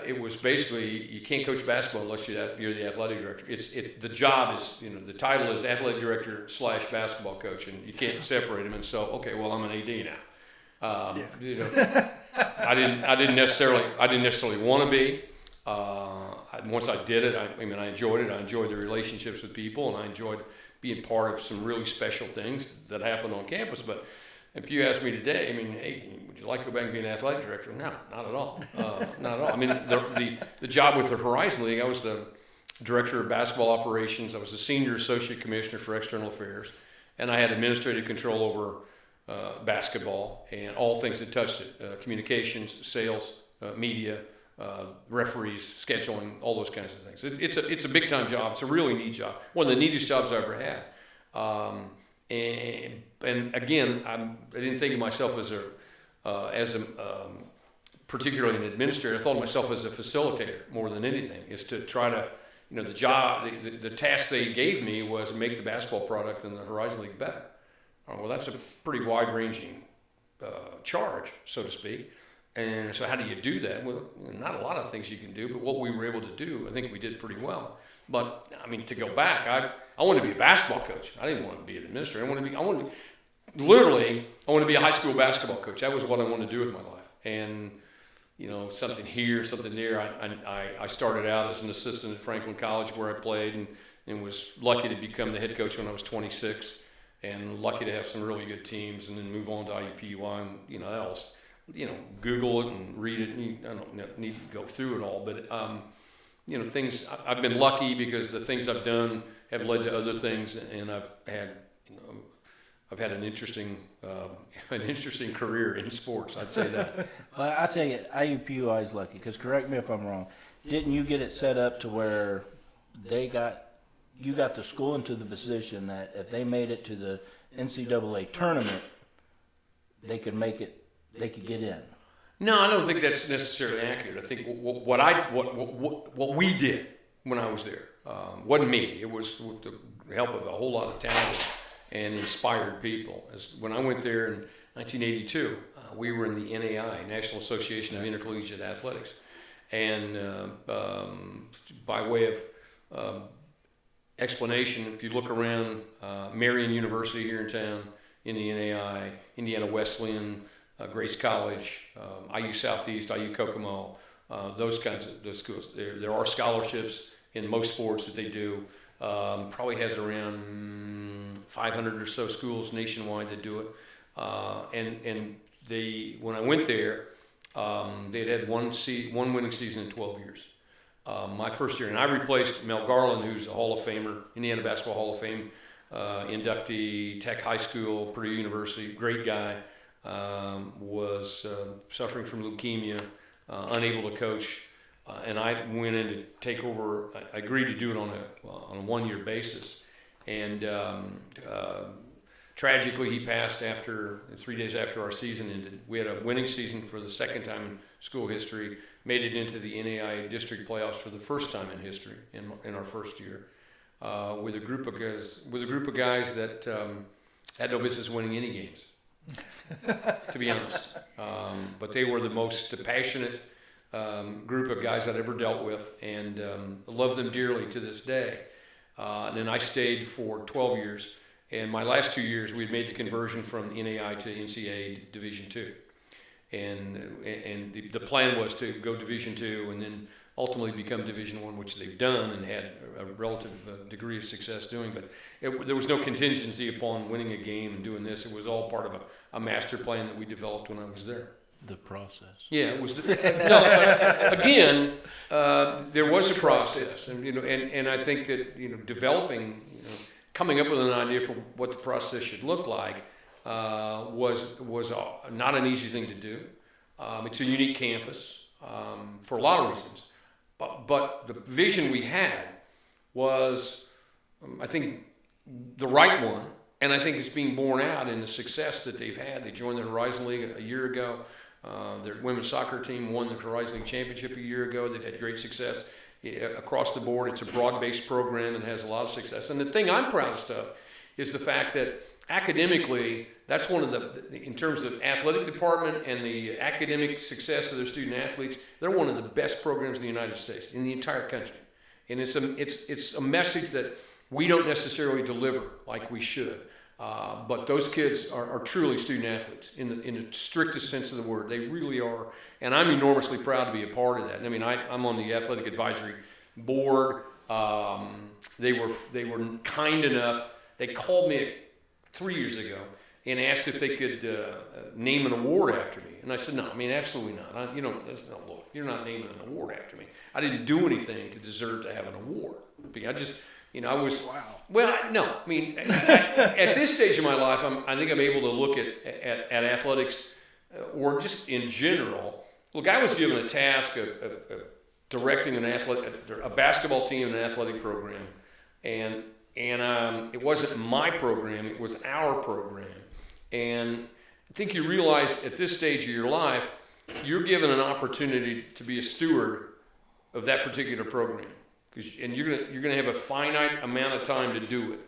it was basically, you can't coach basketball unless you're the athletic director. The job is, the title is athletic director / basketball coach, and you can't separate them. And so, okay, well, I'm an AD now. I didn't necessarily want to be. Once I did it, I enjoyed it. I enjoyed the relationships with people, and I enjoyed being part of some really special things that happened on campus. But if you ask me today, hey, would you like to go back and be an athletic director? No, not at all. Not at all. I mean, the job with the Horizon League, I was the director of basketball operations. I was the senior associate commissioner for external affairs, and I had administrative control over basketball and all things that touched it: communications, sales, media, referees, scheduling, all those kinds of things. It's a big time job. It's a really neat job. One of the neatest jobs I ever had. And again, I didn't think of myself as a particularly an administrator. I thought of myself as a facilitator more than anything. Is to try to, the job, the task they gave me was make the basketball product in the Horizon League better. Well, that's a pretty wide-ranging charge, so to speak. And so, how do you do that? Well, not a lot of things you can do, but what we were able to do, I think we did pretty well. But to go back, I wanted to be a basketball coach. I didn't want to be an administrator. I want to be a high school basketball coach. That was what I wanted to do with my life. And something here, something there. I started out as an assistant at Franklin College, where I played, and was lucky to become the head coach when I was 26, and lucky to have some really good teams, and then move on to IUPUI, and that else. Google it and read it. I don't need to go through it all, but things. I've been lucky because the things I've done have led to other things, and I've had an interesting career in sports. I'd say that. Well, I tell you, IUPUI is lucky because, correct me if I'm wrong, didn't you get it set up to where you got the school into the position that if they made it to the NCAA tournament, they could get in? No, I don't think that's necessarily accurate. I think what we did when I was there wasn't me. It was with the help of a whole lot of talented and inspired people. When I went there in 1982, we were in the NAI, National Association of Intercollegiate Athletics, and by way of explanation, if you look around Marion University here in town, in the NAI, Indiana Wesleyan, Grace College, IU Southeast, IU Kokomo, those kinds of those schools. There are scholarships in most sports that they do. Probably has around 500 or so schools nationwide that do it. And when I went there, they'd had one winning season in 12 years. My first year, and I replaced Mel Garland, who's a Hall of Famer, Indiana Basketball Hall of Fame inductee, Tech High School, Purdue University, great guy. Was suffering from leukemia, unable to coach, and I went in to take over. I agreed to do it on a 1-year basis, and tragically he passed 3 days after our season ended. We had a winning season for the second time in school history, made it into the NAIA district playoffs for the first time in history in our first year, with a group of guys that had no business winning any games. To be honest, but they were the most passionate group of guys I'd ever dealt with, and love them dearly to this day. And then I stayed for 12 years, and my last 2 years we had made the conversion from NAI to NCAA Division II, and the plan was to go Division II and then ultimately become Division I, which they've done and had a relative degree of success doing. But there was no contingency upon winning a game and doing this. It was all part of a master plan that we developed when I was there. The process. Yeah, it was. Again, there was a process, and I think that developing, coming up with an idea for what the process should look like was not an easy thing to do. It's a unique campus. for a lot of reasons. But the vision we had was, I think, the right one, and I think it's being borne out in the success that they've had. They joined the Horizon League a year ago. Their women's soccer team won the Horizon League championship a year ago. They've had great success across the board. It's a broad-based program and has a lot of success. And the thing I'm proudest of is the fact that academically, that's one of the, in terms of athletic department and the academic success of their student athletes, they're one of the best programs in the United States, in the entire country. And it's a message that we don't necessarily deliver like we should. But those kids are truly student athletes in the strictest sense of the word. They really are. And I'm enormously proud to be a part of that. And I mean, I'm on the athletic advisory board. They were kind enough. They called me 3 years ago and asked if they could name an award after me. And I said, no, I mean, absolutely not. That's no look. You're not naming an award after me. I didn't do anything to deserve to have an award. I just, I was, wow. Well, no, I mean, at this stage of my life, I think I'm able to look at athletics or just in general. Look, I was given a task of directing a basketball team in an athletic program, and it wasn't my program, it was our program. And I think you realize at this stage of your life, you're given an opportunity to be a steward of that particular program. And you're gonna have a finite amount of time to do it.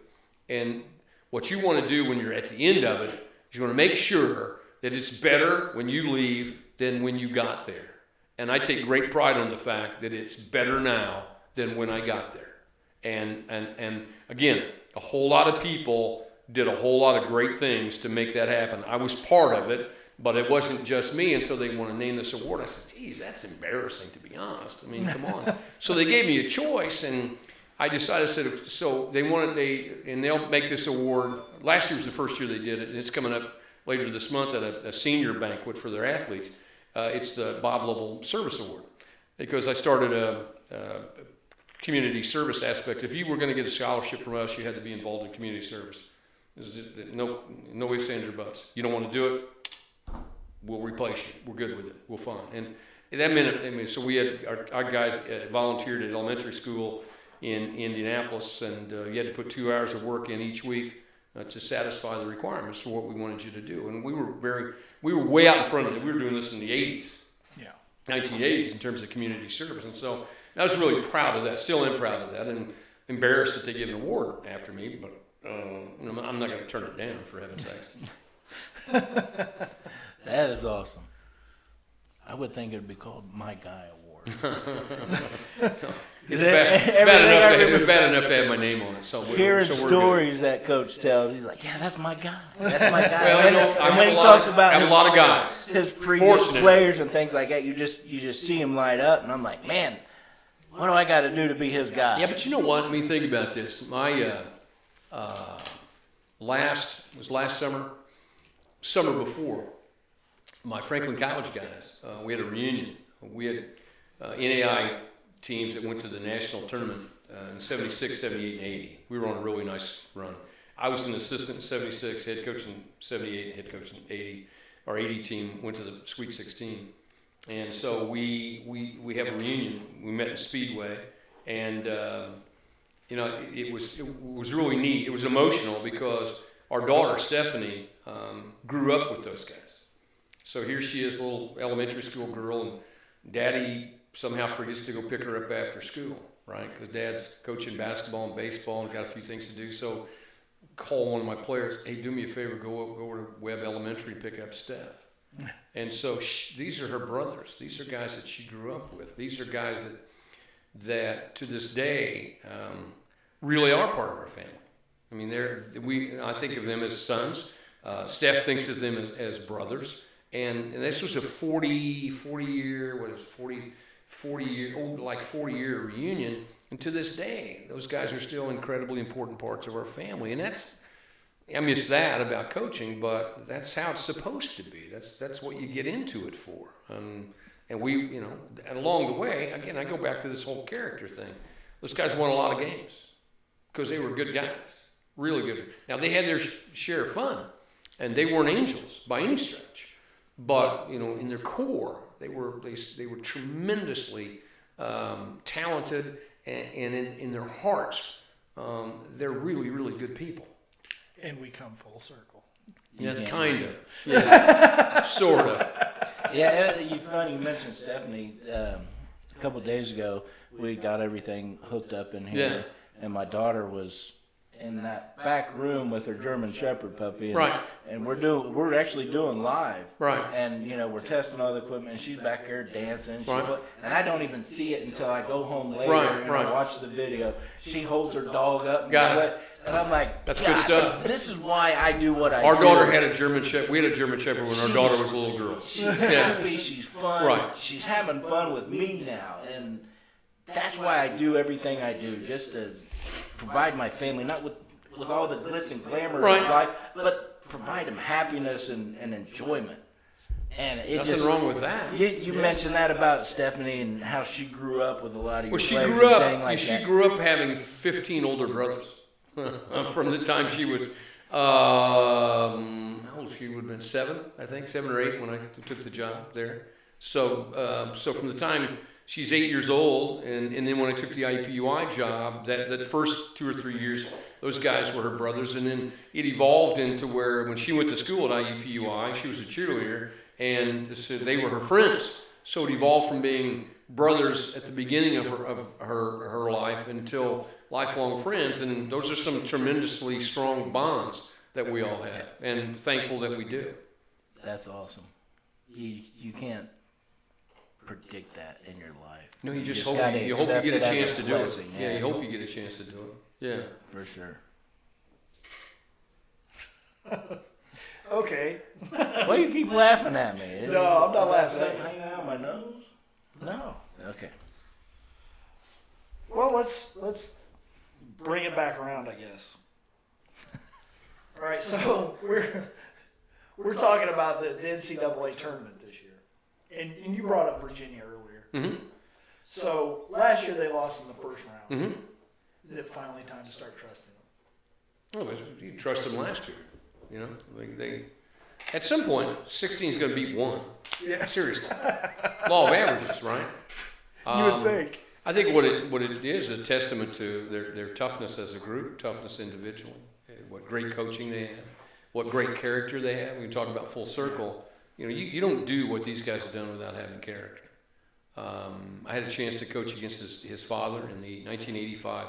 And what you want to do when you're at the end of it is you want to make sure that it's better when you leave than when you got there. And I take great pride on the fact that it's better now than when I got there. And again, a whole lot of people did a whole lot of great things to make that happen. I was part of it, but it wasn't just me, and so they want to name this award. I said, geez, that's embarrassing, to be honest. I mean, come on. So they gave me a choice, and I decided, so they'll make this award. Last year was the first year they did it, and it's coming up later this month at a senior banquet for their athletes. It's the Bob Lovell Service Award, because I started a community service aspect. If you were going to get a scholarship from us, you had to be involved in community service. There's just no ifs, ands, or buts. You don't want to do it, we'll replace you. We're good with it. We'll fund. And that meant, so we had our guys volunteered at elementary school in Indianapolis, and you had to put 2 hours of work in each week to satisfy the requirements for what we wanted you to do. And we were way out in front of it. We were doing this in the 80s, 1980s, in terms of community service. And so I was really proud of that. Still am proud of that, and embarrassed that they gave an award after me. But I'm not going to turn it down, for heaven's sakes. That is awesome. I would think it would be called My Guy Award. It's bad enough to have my name on it. So hearing stories that Coach tells, he's like, yeah, that's my guy. That's my guy. Well, and when he talks about a lot of guys, his previous players and things like that, you just see him light up, and I'm like, man, what do I got to do to be his guy? Yeah, but you know what? I mean, think about this. My last summer before, my Franklin College guys, we had a reunion. We had NAI teams that went to the national tournament in 76, 78, and 80. We were on a really nice run. I was an assistant in 76, head coach in 78, head coach in 80. Our 80 team went to the Sweet 16. And so we have a reunion. We met in Speedway, and it was really neat. It was emotional because our daughter Stephanie grew up with those guys. So here she is, a little elementary school girl, and Daddy somehow forgets to go pick her up after school, right? Because Dad's coaching basketball and baseball and got a few things to do. So call one of my players, hey, do me a favor, go over to Webb Elementary and pick up Steph. And so these are her brothers. These are guys that she grew up with. These are guys that to this day really are part of our family. I mean, I think of them as sons. Steph thinks of them as brothers. And this was a 40 year reunion. And to this day, those guys are still incredibly important parts of our family. And I miss that about coaching, but that's how it's supposed to be. That's what you get into it for. And we, and along the way, again, I go back to this whole character thing. Those guys won a lot of games because they were good guys, really good. Now, they had their share of fun, and they weren't angels by any stretch. But, in their core, They were tremendously talented, and in their hearts, they're really, really good people. And we come full circle. Yeah, kind of. Yeah, sort of. Yeah, it's funny you mentioned Stephanie. A couple of days ago, we got everything hooked up in here, and my daughter was in that back room with her German Shepherd puppy, and, Right. and we're actually doing live, Right. And we're testing all the equipment, and she's back there dancing, Right. and I don't even see it until I go home later Right, and right. I watch the video. She holds her dog up, Got it. and I'm like, That's good "God, stuff." This is why I do what I do. Our daughter had a German Shepherd. We had a German Shepherd when our daughter was a little girl. She's happy, she's fun, Right. she's having fun with me now, and that's why I do everything I do, just to provide my family, not with all the glitz and glamour Right. of life, but provide them happiness and enjoyment. And it Nothing just, wrong with that. You mentioned that about Stephanie and how she grew up with a lot of your Well, she players grew and up. things like She that. grew up having 15 older brothers from the time she was. How old she would have been? 7, I think, 7 or 8 when I took the job there. So, so from the time she's 8 years old, and then when I took the IUPUI job, that first 2 or 3 years, those guys were her brothers, and then it evolved into where when she went to school at IUPUI, she was a cheerleader, and so they were her friends. So it evolved from being brothers at the beginning of her life until lifelong friends, and those are some tremendously strong bonds that we all have, and thankful that we do. That's awesome. You can't predict that in your life. No, you just gotta hope you accept get a it as chance to do it. blessing, Yeah, you hope you get a chance to do it. Yeah. For sure. Okay. Why do you keep laughing at me? No, I'm not laughing at Something you. hanging out my nose? No. Okay. Well, let's bring it back around, I guess. All right, so we're talking about the NCAA tournament this year, and you brought up Virginia earlier. Mm-hmm. So last year they lost in the first round. Mm-hmm. Is it finally time to start trusting them? Well, you trust them last year. You know, they at some point 16 is going to beat 1. Yeah. Seriously. Law of averages, right? You would think. I think what it is a testament to their toughness as a group, toughness individually, what great coaching they have, what great character they have. We talk about full circle. You know, you don't do what these guys have done without having character. I had a chance to coach against his father in the 1985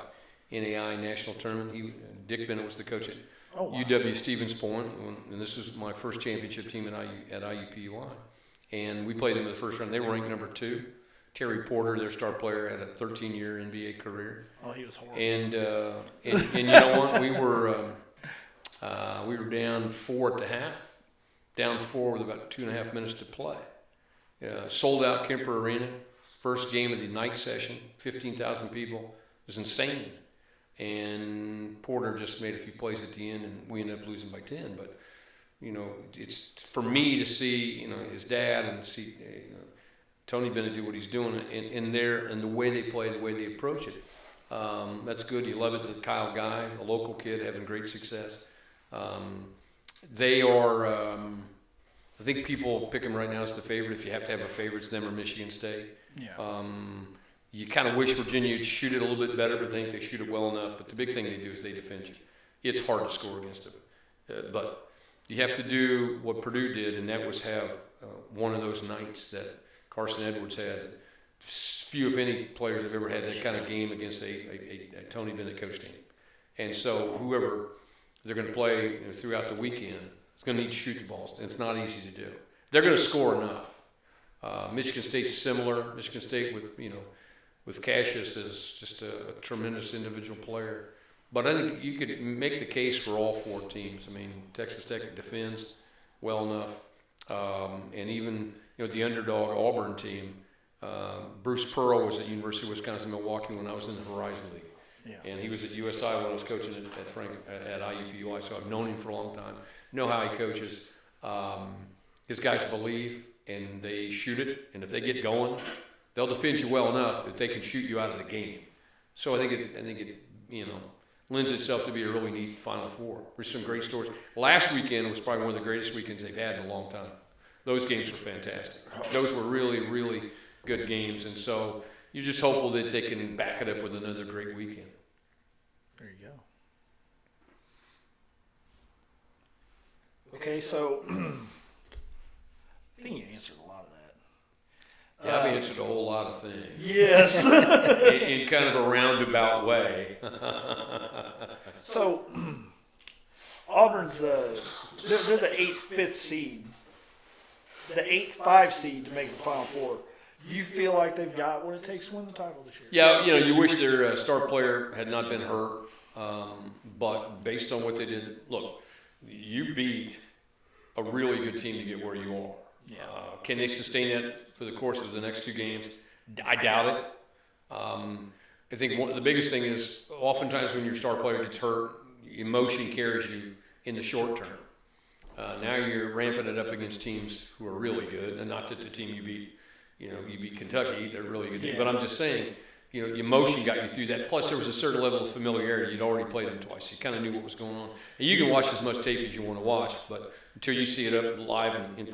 NAI national tournament. Dick Bennett was the coach at UW Stevens Point, and this is my first championship team at IUPUI. And we played them in the first round. They were ranked number 2. Terry Porter, their star player, had a 13-year NBA career. Oh, he was horrible. And you know what? We were down 4 at the half, down 4 with about 2.5 minutes to play. Sold out Kemper Arena, first game of the night session, 15,000 people. It was insane. And Porter just made a few plays at the end, and we ended up losing by 10. But you know, it's for me to see his dad and see Tony Bennett do what he's doing and the way they play, the way they approach it. That's good. You love it. The Kyle Guys, a local kid having great success. They are. I think people pick them right now as the favorite. If you have to have a favorite, it's them or Michigan State. Yeah. You kind of wish Virginia would shoot it a little bit better, but I think they shoot it well enough. But the big thing they do is they defend you. It's hard to score against them. But you have to do what Purdue did, and that was have one of those nights that Carson Edwards had. Few, if any, players have ever had that kind of game against a Tony Bennett coach team. And so whoever they're going to play throughout the weekend is going to need to shoot the balls. And it's not easy to do. They're going to score enough. Michigan State's similar. Michigan State with Cassius is just a tremendous individual player. But I think you could make the case for all 4 teams. I mean, Texas Tech defends well enough. And even the underdog Auburn team, Bruce Pearl was at University of Wisconsin-Milwaukee when I was in the Horizon League. Yeah. And he was at USI when I was coaching at IUPUI, so I've known him for a long time. Know how he coaches. His guys believe, and they shoot it. And if they get going, they'll defend you well enough that they can shoot you out of the game. So I think it lends itself to be a really neat Final Four. There's some great stories. Last weekend was probably one of the greatest weekends they've had in a long time. Those games were fantastic. Those were really, really good games, and so you're just hopeful that they can back it up with another great weekend. There you go. Okay, so I think you answered a lot of that. Yeah, I've answered a whole lot of things Yes. in kind of a roundabout way. So Auburn's they're the 5th seed, the 5th seed to make the Final Four. Do you feel like they've got what it takes to win the title this year? Yeah, you wish their star player had not been hurt, but based on what they did, look, you beat a really good team to get where you are. Yeah. Can they sustain it for the course of the next 2 games? I doubt it. I think the biggest thing is oftentimes when your star player gets hurt, emotion carries you in the short term. Now you're ramping it up against teams who are really good, and not that the team you beat Kentucky, they're a really good team. But I'm just saying, emotion got you through that. Plus, there was a certain level of familiarity. You'd already played them twice. You kind of knew what was going on. And you can watch as much tape as you want to watch, but until you see it up live and in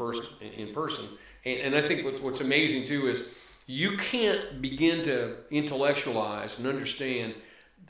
person. And I think what's amazing too is you can't begin to intellectualize and understand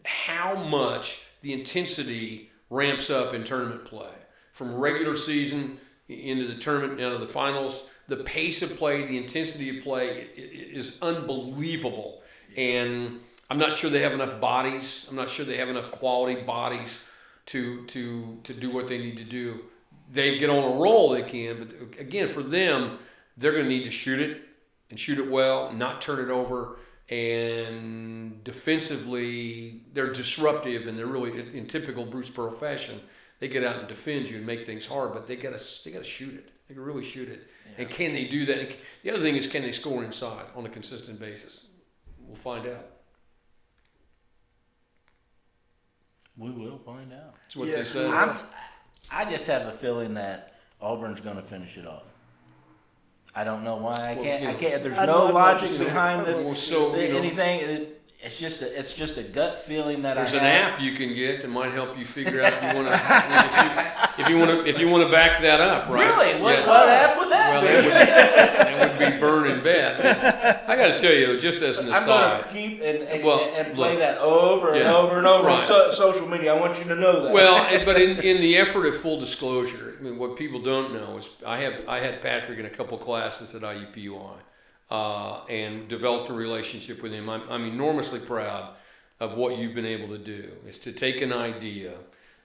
how much the intensity ramps up in tournament play. From regular season into the tournament, into the finals, the pace of play, the intensity of play is unbelievable. And I'm not sure they have enough bodies. I'm not sure they have enough quality bodies to do what they need to do. They get on a roll, they can, but again, for them, they're going to need to shoot it well, not turn it over. And defensively, they're disruptive, and they're really in typical Bruce Pearl fashion. They get out and defend you and make things hard, but they got to shoot it. They can really shoot it. Yeah. And can they do that? And the other thing is, can they score inside on a consistent basis? We'll find out. We will find out. That's what they say. I just have a feeling that Auburn's going to finish it off. I don't know why. I can't. There's no logic behind this. Anything. It's just a gut feeling that there's an app you can get that might help you figure out if you want to back that up, right? Really? What app would that be? That would be Burn&Bet. I got to tell you, just as an aside, I'm going to keep and play that over and over and over on social media. I want you to know that. Well, but in the effort of full disclosure, I mean, what people don't know is I had Patrick in a couple classes at IUPUI. And developed a relationship with him. I'm enormously proud of what you've been able to do. Is to take an idea,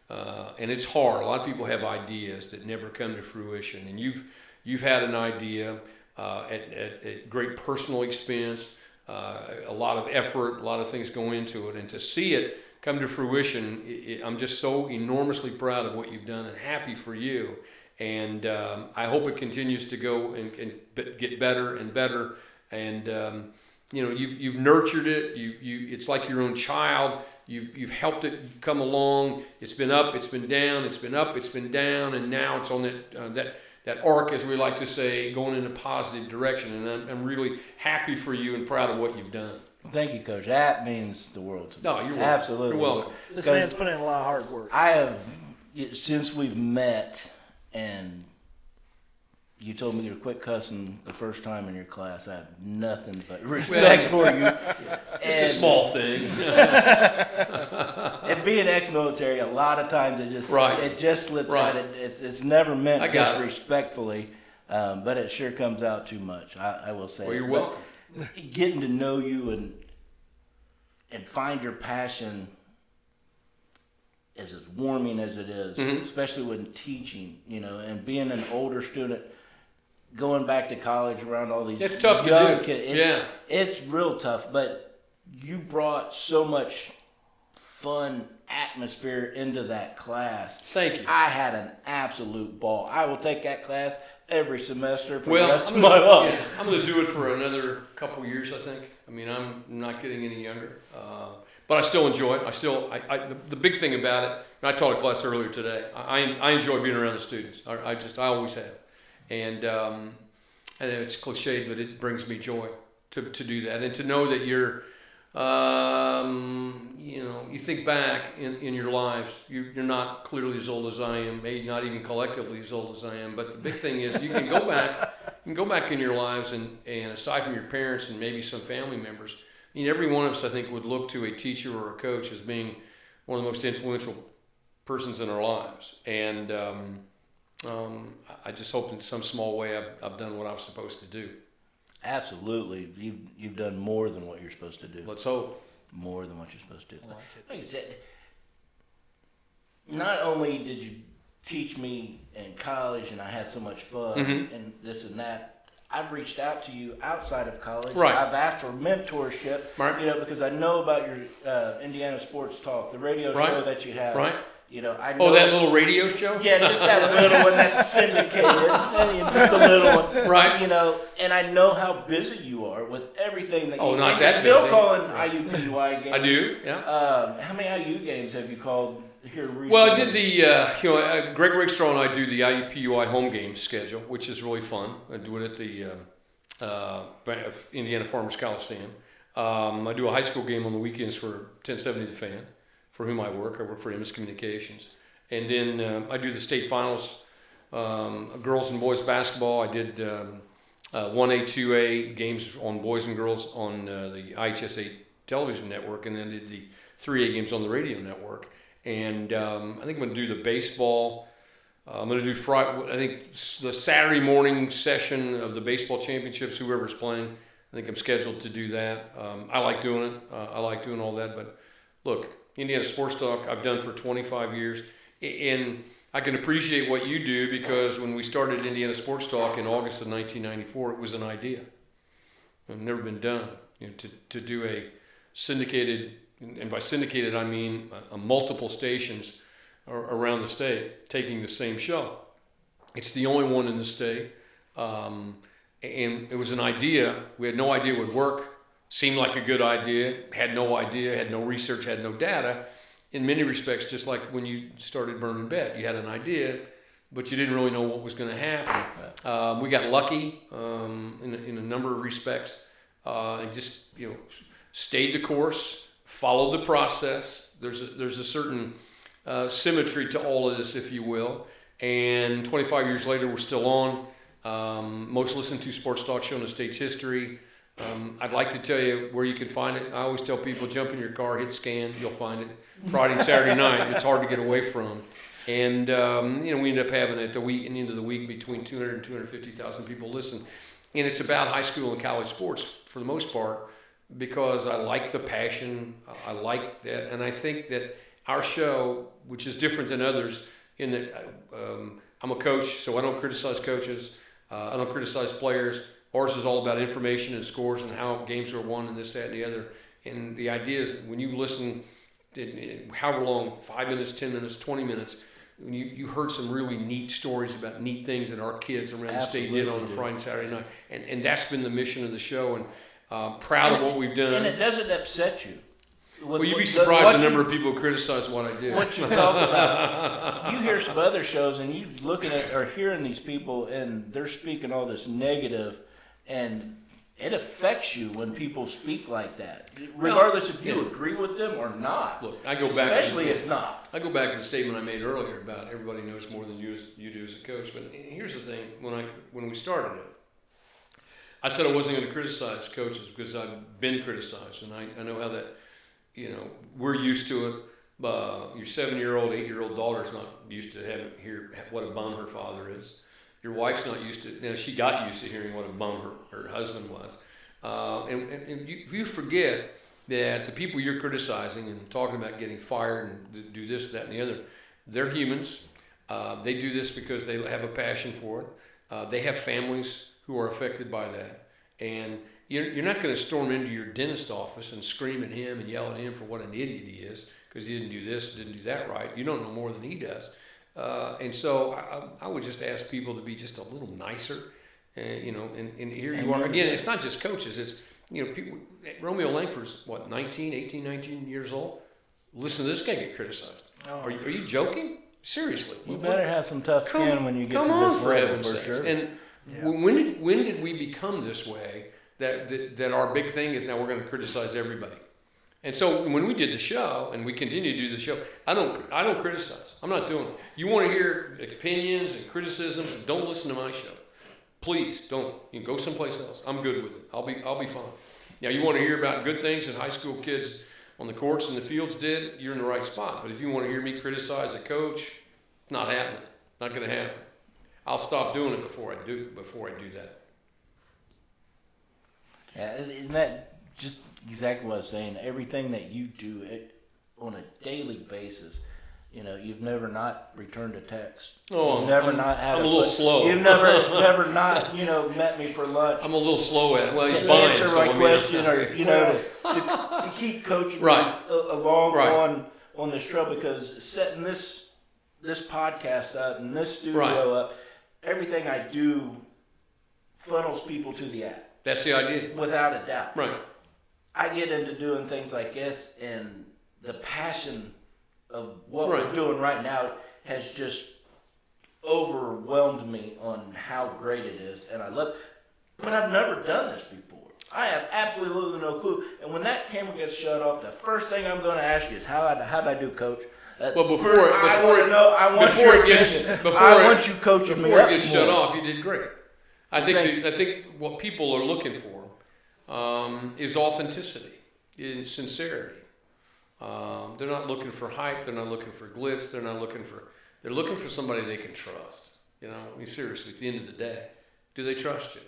and it's hard. A lot of people have ideas that never come to fruition, and you've had an idea at great personal expense, a lot of effort, a lot of things go into it, and to see it come to fruition, I'm just so enormously proud of what you've done and happy for you. And I hope it continues to go and get better and better. And you've nurtured it. It's like your own child. You've helped it come along. It's been up, it's been down, it's been up, it's been down, and now it's on that arc, as we like to say, going in a positive direction. And I'm really happy for you and proud of what you've done. Thank you, Coach. That means the world to me. No, you're welcome. Absolutely. You're welcome. This man's put in a lot of hard work. I have, since we've met. And you told me you quit cussing the first time in your class. I have nothing but respect for you. Just a small thing. And being ex-military, a lot of times it just slips out. It's never meant disrespectfully, but it sure comes out too much. I will say. Well, you're welcome. Getting to know you and find your passion is as warming as it is, especially when teaching, and being an older student, going back to college around all these it's tough young to do. kids. It's real tough, but you brought so much fun atmosphere into that class. Thank you. I had an absolute ball. I will take that class every semester for the rest of my life. Yeah, I'm going to do it for another couple years, I think. I mean, I'm not getting any younger. But I still enjoy it. The big thing about it, and I taught a class earlier today, I enjoy being around the students. I always have. And it's cliched, but it brings me joy to do that. And to know that you're, you think back in your lives, you're not clearly as old as I am, maybe not even collectively as old as I am. But the big thing is you can go back in your lives, and aside from your parents and maybe some family members, I mean, every one of us, I think, would look to a teacher or a coach as being one of the most influential persons in our lives. And I just hope in some small way I've done what I was supposed to do. Absolutely. You've done more than what you're supposed to do. Let's hope. More than what you're supposed to do. I like it. Like I said, not only did you teach me in college and I had so much fun and this and that, I've reached out to you outside of college. Right. I've asked for mentorship, Right. Because I know about your Indiana Sports Talk, the radio Right. show that you have. Right. I know. Oh, that little radio show? Yeah, just that little one that's syndicated, just a little one. Right. And I know how busy you are with everything that Oh, you not and that you're still busy. calling IUPUI games. I do, yeah. How many IU games have you called here recently? Well, I did the, Greg Rakestraw and I do the IUPUI home game schedule, which is really fun. I do it at the Indiana Farmers Coliseum. I do a high school game on the weekends for 1070 The Fan, for whom I work. I work for MS Communications. And then I do the state finals, girls and boys basketball. I did 1A, 2A games on boys and girls on the IHS8 television network, and then did the 3A games on the radio network. And I think I'm going to do the baseball. I'm going to do Friday. I think the Saturday morning session of the baseball championships, whoever's playing. I think I'm scheduled to do that. I like doing it. I like doing all that. But look, Indiana Sports Talk I've done for 25 years. And I can appreciate what you do, because when we started Indiana Sports Talk in August of 1994, it was an idea. It's never been done. To do a syndicated, and by syndicated I mean multiple stations around the state taking the same show. It's the only one in the state. And it was an idea. We had no idea it would work. Seemed like a good idea. Had no idea, had no research, had no data. In many respects, just like when you started Burn&Bet, you had an idea, but you didn't really know what was going to happen. We got lucky in a number of respects, and just stayed the course, followed the process. There's a certain symmetry to all of this, if you will. And 25 years later, we're still on. Most listened to sports talk show in the state's history. I'd like to tell you where you can find it. I always tell people, jump in your car, hit scan, you'll find it. Friday and Saturday night, it's hard to get away from. And, we end up having at the end of the week between 200 and 250,000 people listen. And it's about high school and college sports for the most part, because I like the passion. I like that. And I think that our show, which is different than others, in that I'm a coach, so I don't criticize coaches. I don't criticize players. Ours is all about information and scores and how games are won and this, that, and the other. And the idea is when you listen, however long, 5 minutes, 10 minutes, 20 minutes, when you heard some really neat stories about neat things that our kids around the state did on a Friday and Saturday night. And that's been the mission of the show, and proud of what we've done. And it doesn't upset you. Well, you'd be surprised the number of people who criticize what I do. What you talk about, you hear some other shows, and you looking at or hearing these people, and they're speaking all this negative, and it affects you when people speak like that, regardless if you agree with them or not. Look, I go back, especially if not. I go back to the statement I made earlier about everybody knows more than you do as a coach. But here's the thing: when we started it, I said I wasn't going to criticize coaches because I've been criticized, and I know how that. We're used to it. Your 7-year-old, 8-year-old daughter's not used to hear what a bum her father is. Your wife's not used to. She got used to hearing what a bum her husband was. And you forget that the people you're criticizing and talking about getting fired and do this, that, and the other, they're humans. They do this because they have a passion for it. They have families who are affected by that. And you're not going to storm into your dentist office and scream at him and yell at him for what an idiot he is because he didn't do this, didn't do that right. You don't know more than he does. And so I would just ask people to be just a little nicer. And here you are. Again, it's not just coaches. It's, people. Romeo Langford's, 18, 19 years old? Listen to this guy get criticized. Oh. Are you joking? Seriously. You better have some tough skin when you get to this level, for sure. And when did we become this way? That our big thing is now we're going to criticize everybody. And so when we did the show, and we continue to do the show, I don't criticize. I'm not doing it. You want to hear opinions and criticisms, don't listen to my show. Please don't. You can go someplace else. I'm good with it. I'll be fine. Now, you want to hear about good things that high school kids on the courts and the fields did, you're in the right spot. But if you want to hear me criticize a coach, it's not happening. Not going to happen. I'll stop doing it before I do that. Yeah, and that just exactly what I was saying. Everything that you do on a daily basis, you've never not returned a text. Oh, you've never not had. I'm a little slow. You've never not met me for lunch. I'm a little slow at it. Well, he's to buying, answer so my I mean, question, or to keep coaching right. along Right. on this trail, because setting this podcast up and this studio Right. up, everything I do funnels people to the app. That's the idea. Without a doubt. Right. I get into doing things like this, and the passion of what Right. we're doing right now has just overwhelmed me on how great it is, and I love. But I've never done this before. I have absolutely no clue. And when that camera gets shut off, the first thing I'm going to ask you is how'd I do, Coach? Well, before I want to know. I want before your it gets- opinion. before I it- want you coaching me Before up it gets some shut more. off, you did great. I think what people are looking for is authenticity, is sincerity. They're not looking for hype. They're not looking for glitz. They're looking for somebody they can trust. I mean, seriously, at the end of the day, do they trust you?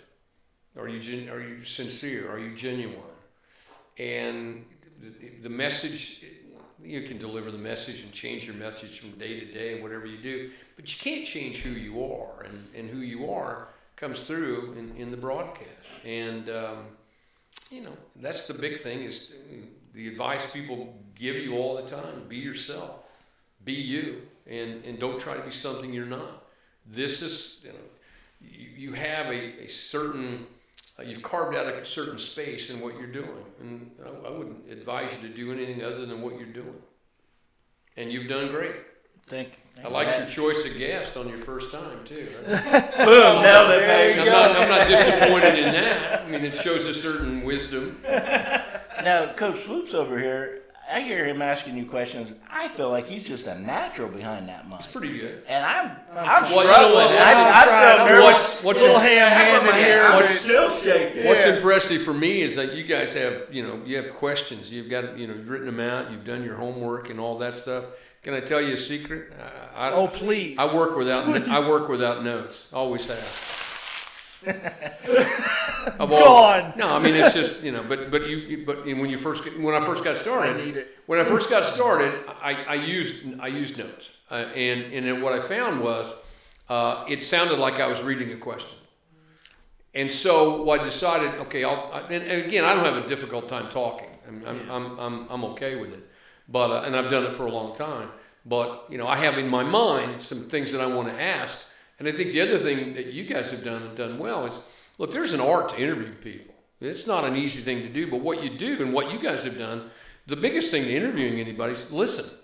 Are you sincere? Are you genuine? And the message, you can deliver the message and change your message from day to day and whatever you do, but you can't change who you are, and who you are comes through in the broadcast. And that's the big thing, is the advice people give you all the time: be yourself, be you, and don't try to be something you're not. This is, you have a certain, you've carved out a certain space in what you're doing, and I wouldn't advise you to do anything other than what you're doing. And you've done great. Thank you. I liked your choice of guest on your first time too. Boom, nailed it, baby. I'm not disappointed in that. I mean, it shows a certain wisdom. Now, Coach Swopes over here, I hear him asking you questions. I feel like he's just a natural behind that mic. It's pretty good. And I'm Well, struggling. you know what? I feel nervous. What's little ham-handed here. I'm What's- still shaking. What's impressive for me is that you guys have, you have questions. You've got, you've written them out. You've done your homework and all that stuff. Can I tell you a secret? Oh, please. I work without notes. Always have. Go on. No, I mean, it's just, but when I first got started, I need it. when I first got started, I used notes, and then what I found was it sounded like I was reading a question. And so I decided, okay, and again, I don't have a difficult time talking. I'm okay with it, but and I've done it for a long time. But I have in my mind some things that I want to ask, and I think the other thing that you guys have done and done well is, look, there's an art to interview people. It's not an easy thing to do, but what you do and what you guys have done, the biggest thing to interviewing anybody is listen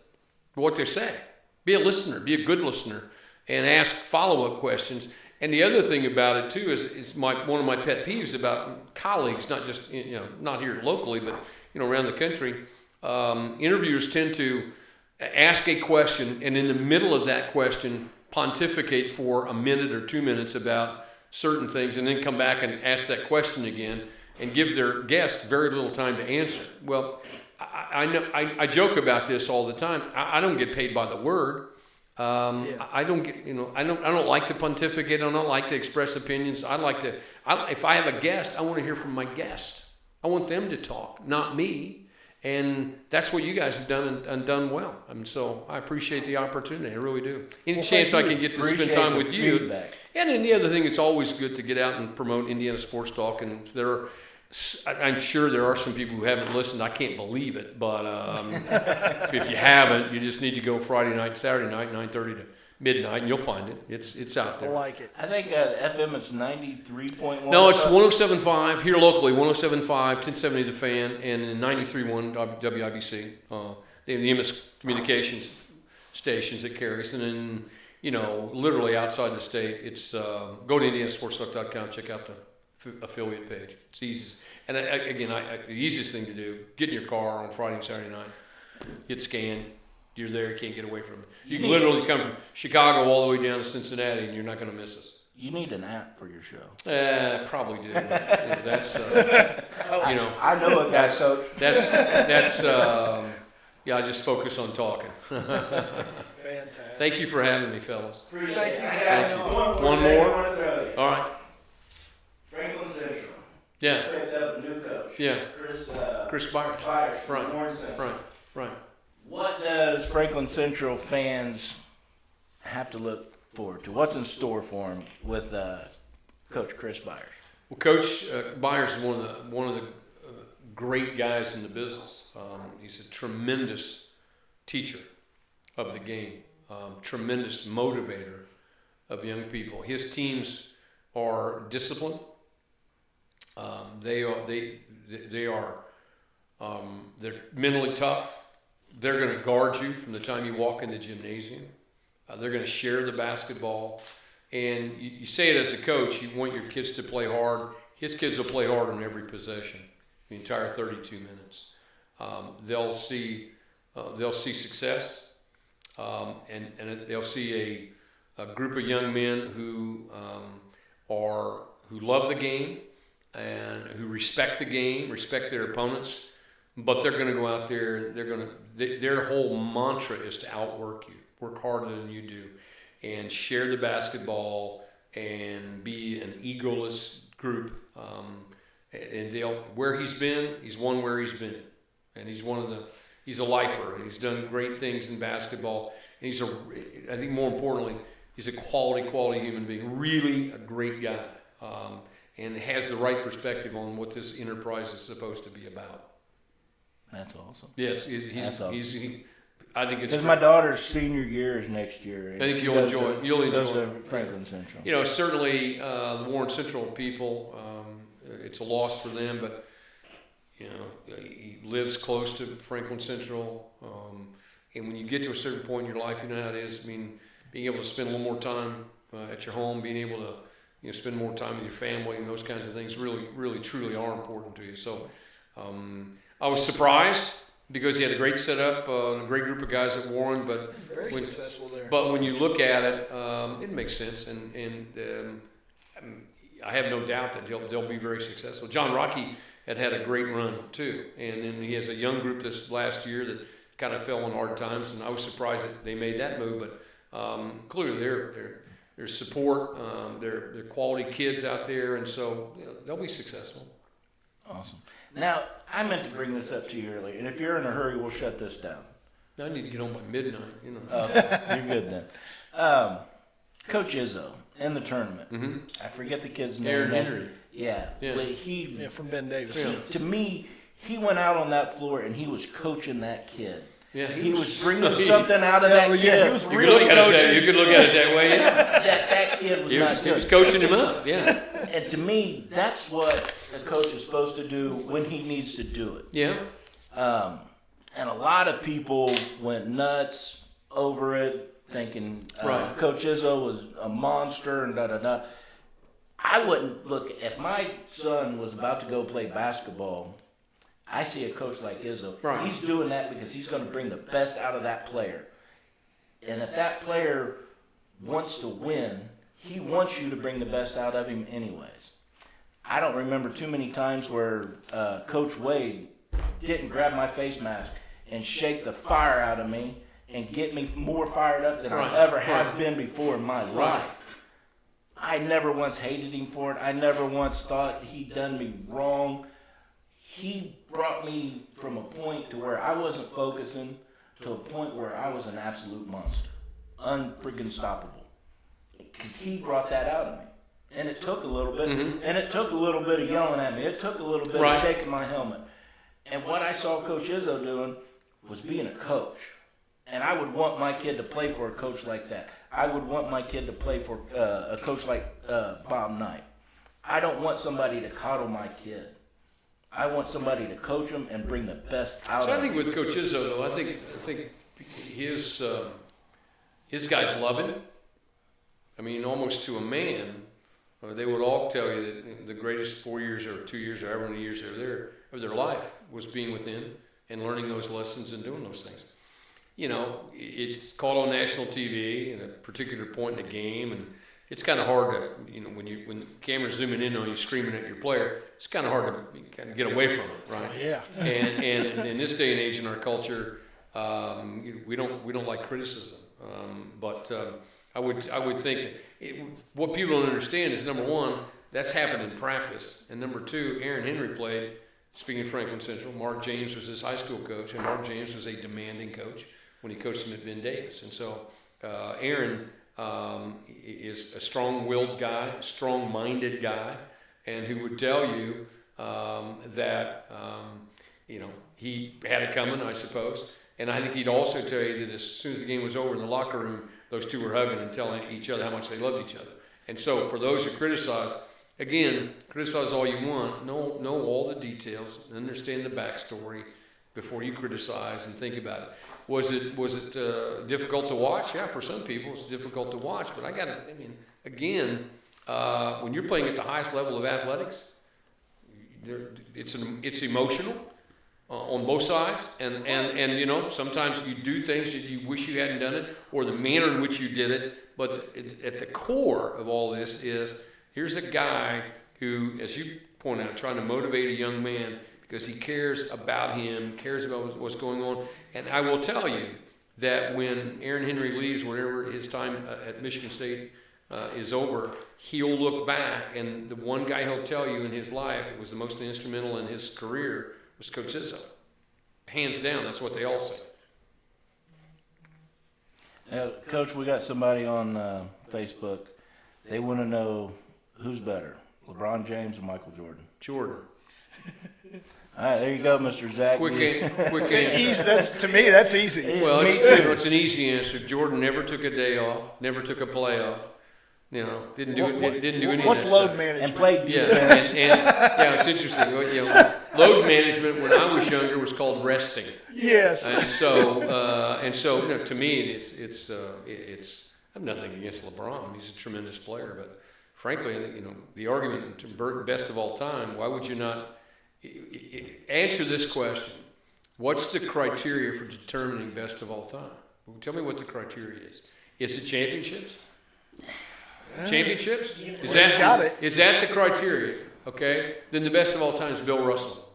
to what they're saying. Be a listener, be a good listener, and ask follow-up questions. And the other thing about it too is one of my pet peeves about colleagues, not just not here locally, but around the country. Interviewers tend to ask a question, and in the middle of that question, pontificate for a minute or 2 minutes about certain things, and then come back and ask that question again, and give their guest very little time to answer. Well, I know I joke about this all the time. I don't get paid by the word. I don't get, I don't like to pontificate. I don't like to express opinions. If I have a guest, I want to hear from my guest. I want them to talk, not me. And that's what you guys have done and done well. So I appreciate the opportunity. I really do. Any chance I can get to spend time with you. Feedback. And then the other thing, it's always good to get out and promote Indiana Sports Talk. And I'm sure there are some people who haven't listened. I can't believe it. But if you haven't, you just need to go Friday night, Saturday night, 9:30 to midnight, and you'll find it. It's out I there. like it. I think FM is 93.1. No, it's 107.5 here locally, 107.5, 1070 The Fan, and 93.1 WIBC, the MS Communications stations it carries. And then, literally outside the state, it's go to IndianaSportsTalk.com, check out the affiliate page. It's easy. And again, the easiest thing to do, get in your car on Friday and Saturday night, get scanned. You're there, you can't get away from it. You can literally come from Chicago all the way down to Cincinnati, and you're not going to miss us. You need an app for your show. Probably do. Yeah, that's I know a guy, Coach. That's I just focus on talking. Fantastic. Thank you for having me, fellas. Appreciate you. Thank you. One more? I want to throw you. All right. Franklin Central. Yeah. Just picked up a new coach. Yeah. Chris Byers. from Right. Warren Central. Right. What does Franklin Central fans have to look forward to? What's in store for them with Coach Chris Byers? Well, Coach Byers is one of the great guys in the business. He's a tremendous teacher of the game, tremendous motivator of young people. His teams are disciplined. They're mentally tough. They're going to guard you from the time you walk in the gymnasium. They're going to share the basketball. And you say it as a coach, you want your kids to play hard. His kids will play hard on every possession, the entire 32 minutes. They'll see success, and they'll see a group of young men who love the game and who respect the game, respect their opponents. But they're going to go out there. Their whole mantra is to outwork you, work harder than you do, and share the basketball and be an egoless group. And where he's been, he's won where he's been, and he's a lifer, and he's done great things in basketball. And I think more importantly, he's a quality human being, really a great guy, and has the right perspective on what this enterprise is supposed to be about. That's awesome. Yes, That's awesome. I think it's because my daughter's senior year is next year. I think you'll enjoy it. You'll enjoy it. Franklin Central. Certainly the Warren Central people, it's a loss for them, but he lives close to Franklin Central, and when you get to a certain point in your life, you know how it is. I mean, being able to spend a little more time at your home, being able to spend more time with your family, and those kinds of things really, really, truly are important to you. So. I was surprised because he had a great setup, a great group of guys at Warren, but very successful there. But when you look at it, it makes sense, and I have no doubt that they'll be very successful. John Rocky had a great run too, and then he has a young group this last year that kind of fell on hard times, and I was surprised that they made that move. But clearly, their support, they're quality kids out there, and so they'll be successful. Awesome. Now, I meant to bring this up to you earlier, and if you're in a hurry, we'll shut this down. I need to get home by midnight, You're good then. Coach Izzo in the tournament. Mm-hmm. I forget the kid's name. Aaron Henry. Yeah. But from Ben Davis. To me, he went out on that floor and he was coaching that kid. Yeah, he was bringing something out of that kid. He was You could really coaching. You could look at it that way, yeah. that kid was not good. He was coaching him up, yeah. And to me, that's what a coach is supposed to do when he needs to do it. Yeah. And a lot of people went nuts over it, thinking Right. Coach Izzo was a monster and da-da-da. I wouldn't look, if my son was about to go play basketball, I see a coach like Izzo. Right. He's doing that because he's going to bring the best out of that player. And if that player wants to win, he wants you to bring the best out of him anyways. I don't remember too many times where Coach Wade didn't grab my face mask and shake the fire out of me and get me more fired up than I ever have been before in my life. I never once hated him for it. I never once thought he'd done me wrong. He brought me from a point to where I wasn't focusing to a point where I was an absolute monster. Unfreaking stoppable. He brought that out of me. And it took a little bit. Mm-hmm. And it took a little bit of yelling at me. It took a little bit of shaking my helmet. And what I saw Coach Izzo doing was being a coach. And I would want my kid to play for a coach like that. I would want my kid to play for a coach like Bob Knight. I don't want somebody to coddle my kid. I want somebody to coach them and bring the best out of them. So I think with Coach Izzo, though, I think his guys love him. I mean, almost to a man. they would all tell you that the greatest 4 years or 2 years or however many years they were there of their life was being with him and learning those lessons and doing those things. You know, it's called on national TV at a particular point in the game, and it's kind of hard to, you know, when the camera's zooming in on you screaming at your player, it's kind of hard to kind of get away from it, right? Yeah. And in this day and age in our culture, we don't like criticism. But I would think what people don't understand is, number one, that's happened in practice, and number two, Aaron Henry played. Speaking of Franklin Central, Mark James was his high school coach, and Mark James was a demanding coach when he coached him at Ben Davis. And so Aaron is a strong-willed guy, strong-minded guy, and who would tell you that, you know, he had it coming, I suppose. And I think he'd also tell you that as soon as the game was over in the locker room, those two were hugging and telling each other how much they loved each other. And so for those who criticize, again, criticize all you want, know all the details, understand the backstory before you criticize and think about it. Was it difficult to watch? Yeah, for some people it's difficult to watch. But again, when you're playing at the highest level of athletics, it's emotional on both sides, and you know, sometimes you do things that you wish you hadn't done it, or the manner in which you did it. But at the core of all this is, here's a guy who, as you point out, trying to motivate a young man because he cares about him, cares about what's going on. And I will tell you that when Aaron Henry leaves, whenever his time at Michigan State is over, he'll look back, and the one guy he'll tell you in his life it was the most instrumental in his career was Coach Izzo. Hands down, that's what they all say. Coach, we got somebody on Facebook. They want to know who's better, LeBron James or Michael Jordan? Jordan. All right, there you go, Mr. Zach. Quick answer. To me, that's easy. Well, it's an easy answer. Jordan never took a day off, never took a play off. You know, didn't do anything. What's load management? And played Yeah, defense. and yeah, it's interesting. You know, load management when I was younger was called resting. Yes. And so you know, to me, it's I have nothing against LeBron. He's a tremendous player, but frankly, you know, the argument to Burton best of all time. Why would you not answer this question? What's the criteria for determining best of all time? Tell me what the criteria is. Is it championships? Championships? Is that the criteria? Okay, then the best of all time is Bill Russell.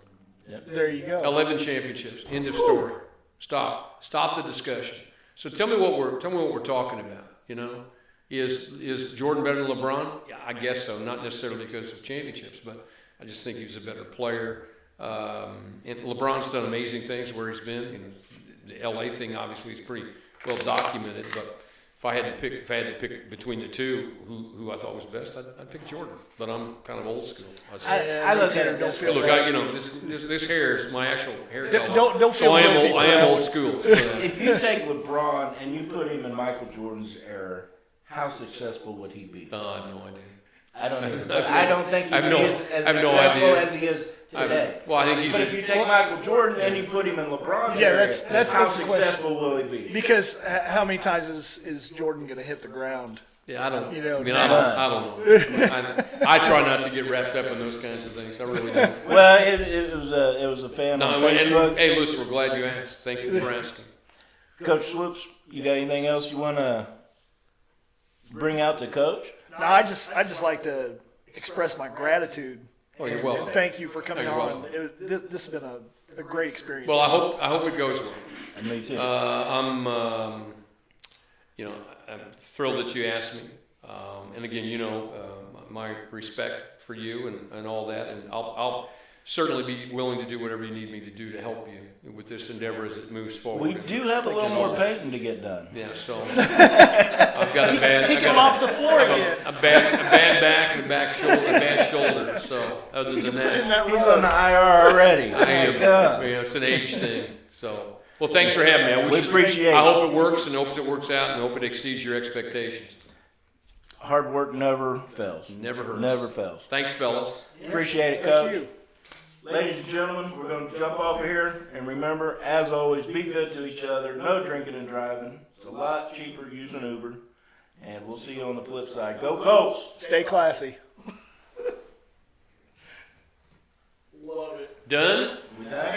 There you go. 11 championships. End of story. Stop the discussion. So tell me what we're talking about. You know, is Jordan better than LeBron? Yeah, I guess so. Not necessarily because of championships, but I just think he's a better player. And LeBron's done amazing things where he's been. You know, the LA thing obviously is pretty well documented, but if I had to pick between the two, who I thought was best, I'd pick Jordan. But I'm kind of old school. I look at it. Don't feel Look, bad. this hair is my actual hair color. Don't feel so I guilty for that. am old school. If you take LeBron and you put him in Michael Jordan's era, how successful would he be? I have no idea. I don't think he'd be as successful as he is today. I think he's. But if you take Michael Jordan and you put him in LeBron's Yeah, era, that's how the successful will he be? Because how many times is Jordan going to hit the ground? Yeah, I don't. You know, I don't know. I try not to get wrapped up in those kinds of things. I really don't. Well, it was a fan on Facebook. Hey, listen, we're glad you asked. Thank you for asking. Coach Swopes, you got anything else you want to bring out to Coach? No, I just like to express my gratitude. Oh, you're welcome. And thank you for coming You're on. welcome. This has been a great experience. Well, I hope it goes well. Me too. I'm thrilled that you asked me. And again, you know, my respect for you and all that, and I'll certainly be willing to do whatever you need me to do to help you with this endeavor as it moves forward. We do have a little more painting to get done. Yeah, so I've got a bad. he can mop the floor again. A bad back and a bad shoulder. So other than that, He's on the IR already. I am. Yeah, it's an age thing. So well, thanks for having me. We appreciate it. I hope it works and hope it works out and hope it exceeds your expectations. Hard work never fails. Never hurts. Never fails. Thanks, fellas. Appreciate it, Coach. Ladies and gentlemen, we're going to jump off of here. And remember, as always, be good to each other. No drinking and driving. It's a lot cheaper using Uber. And we'll see you on the flip side. Go Colts! Stay classy. Done? We done?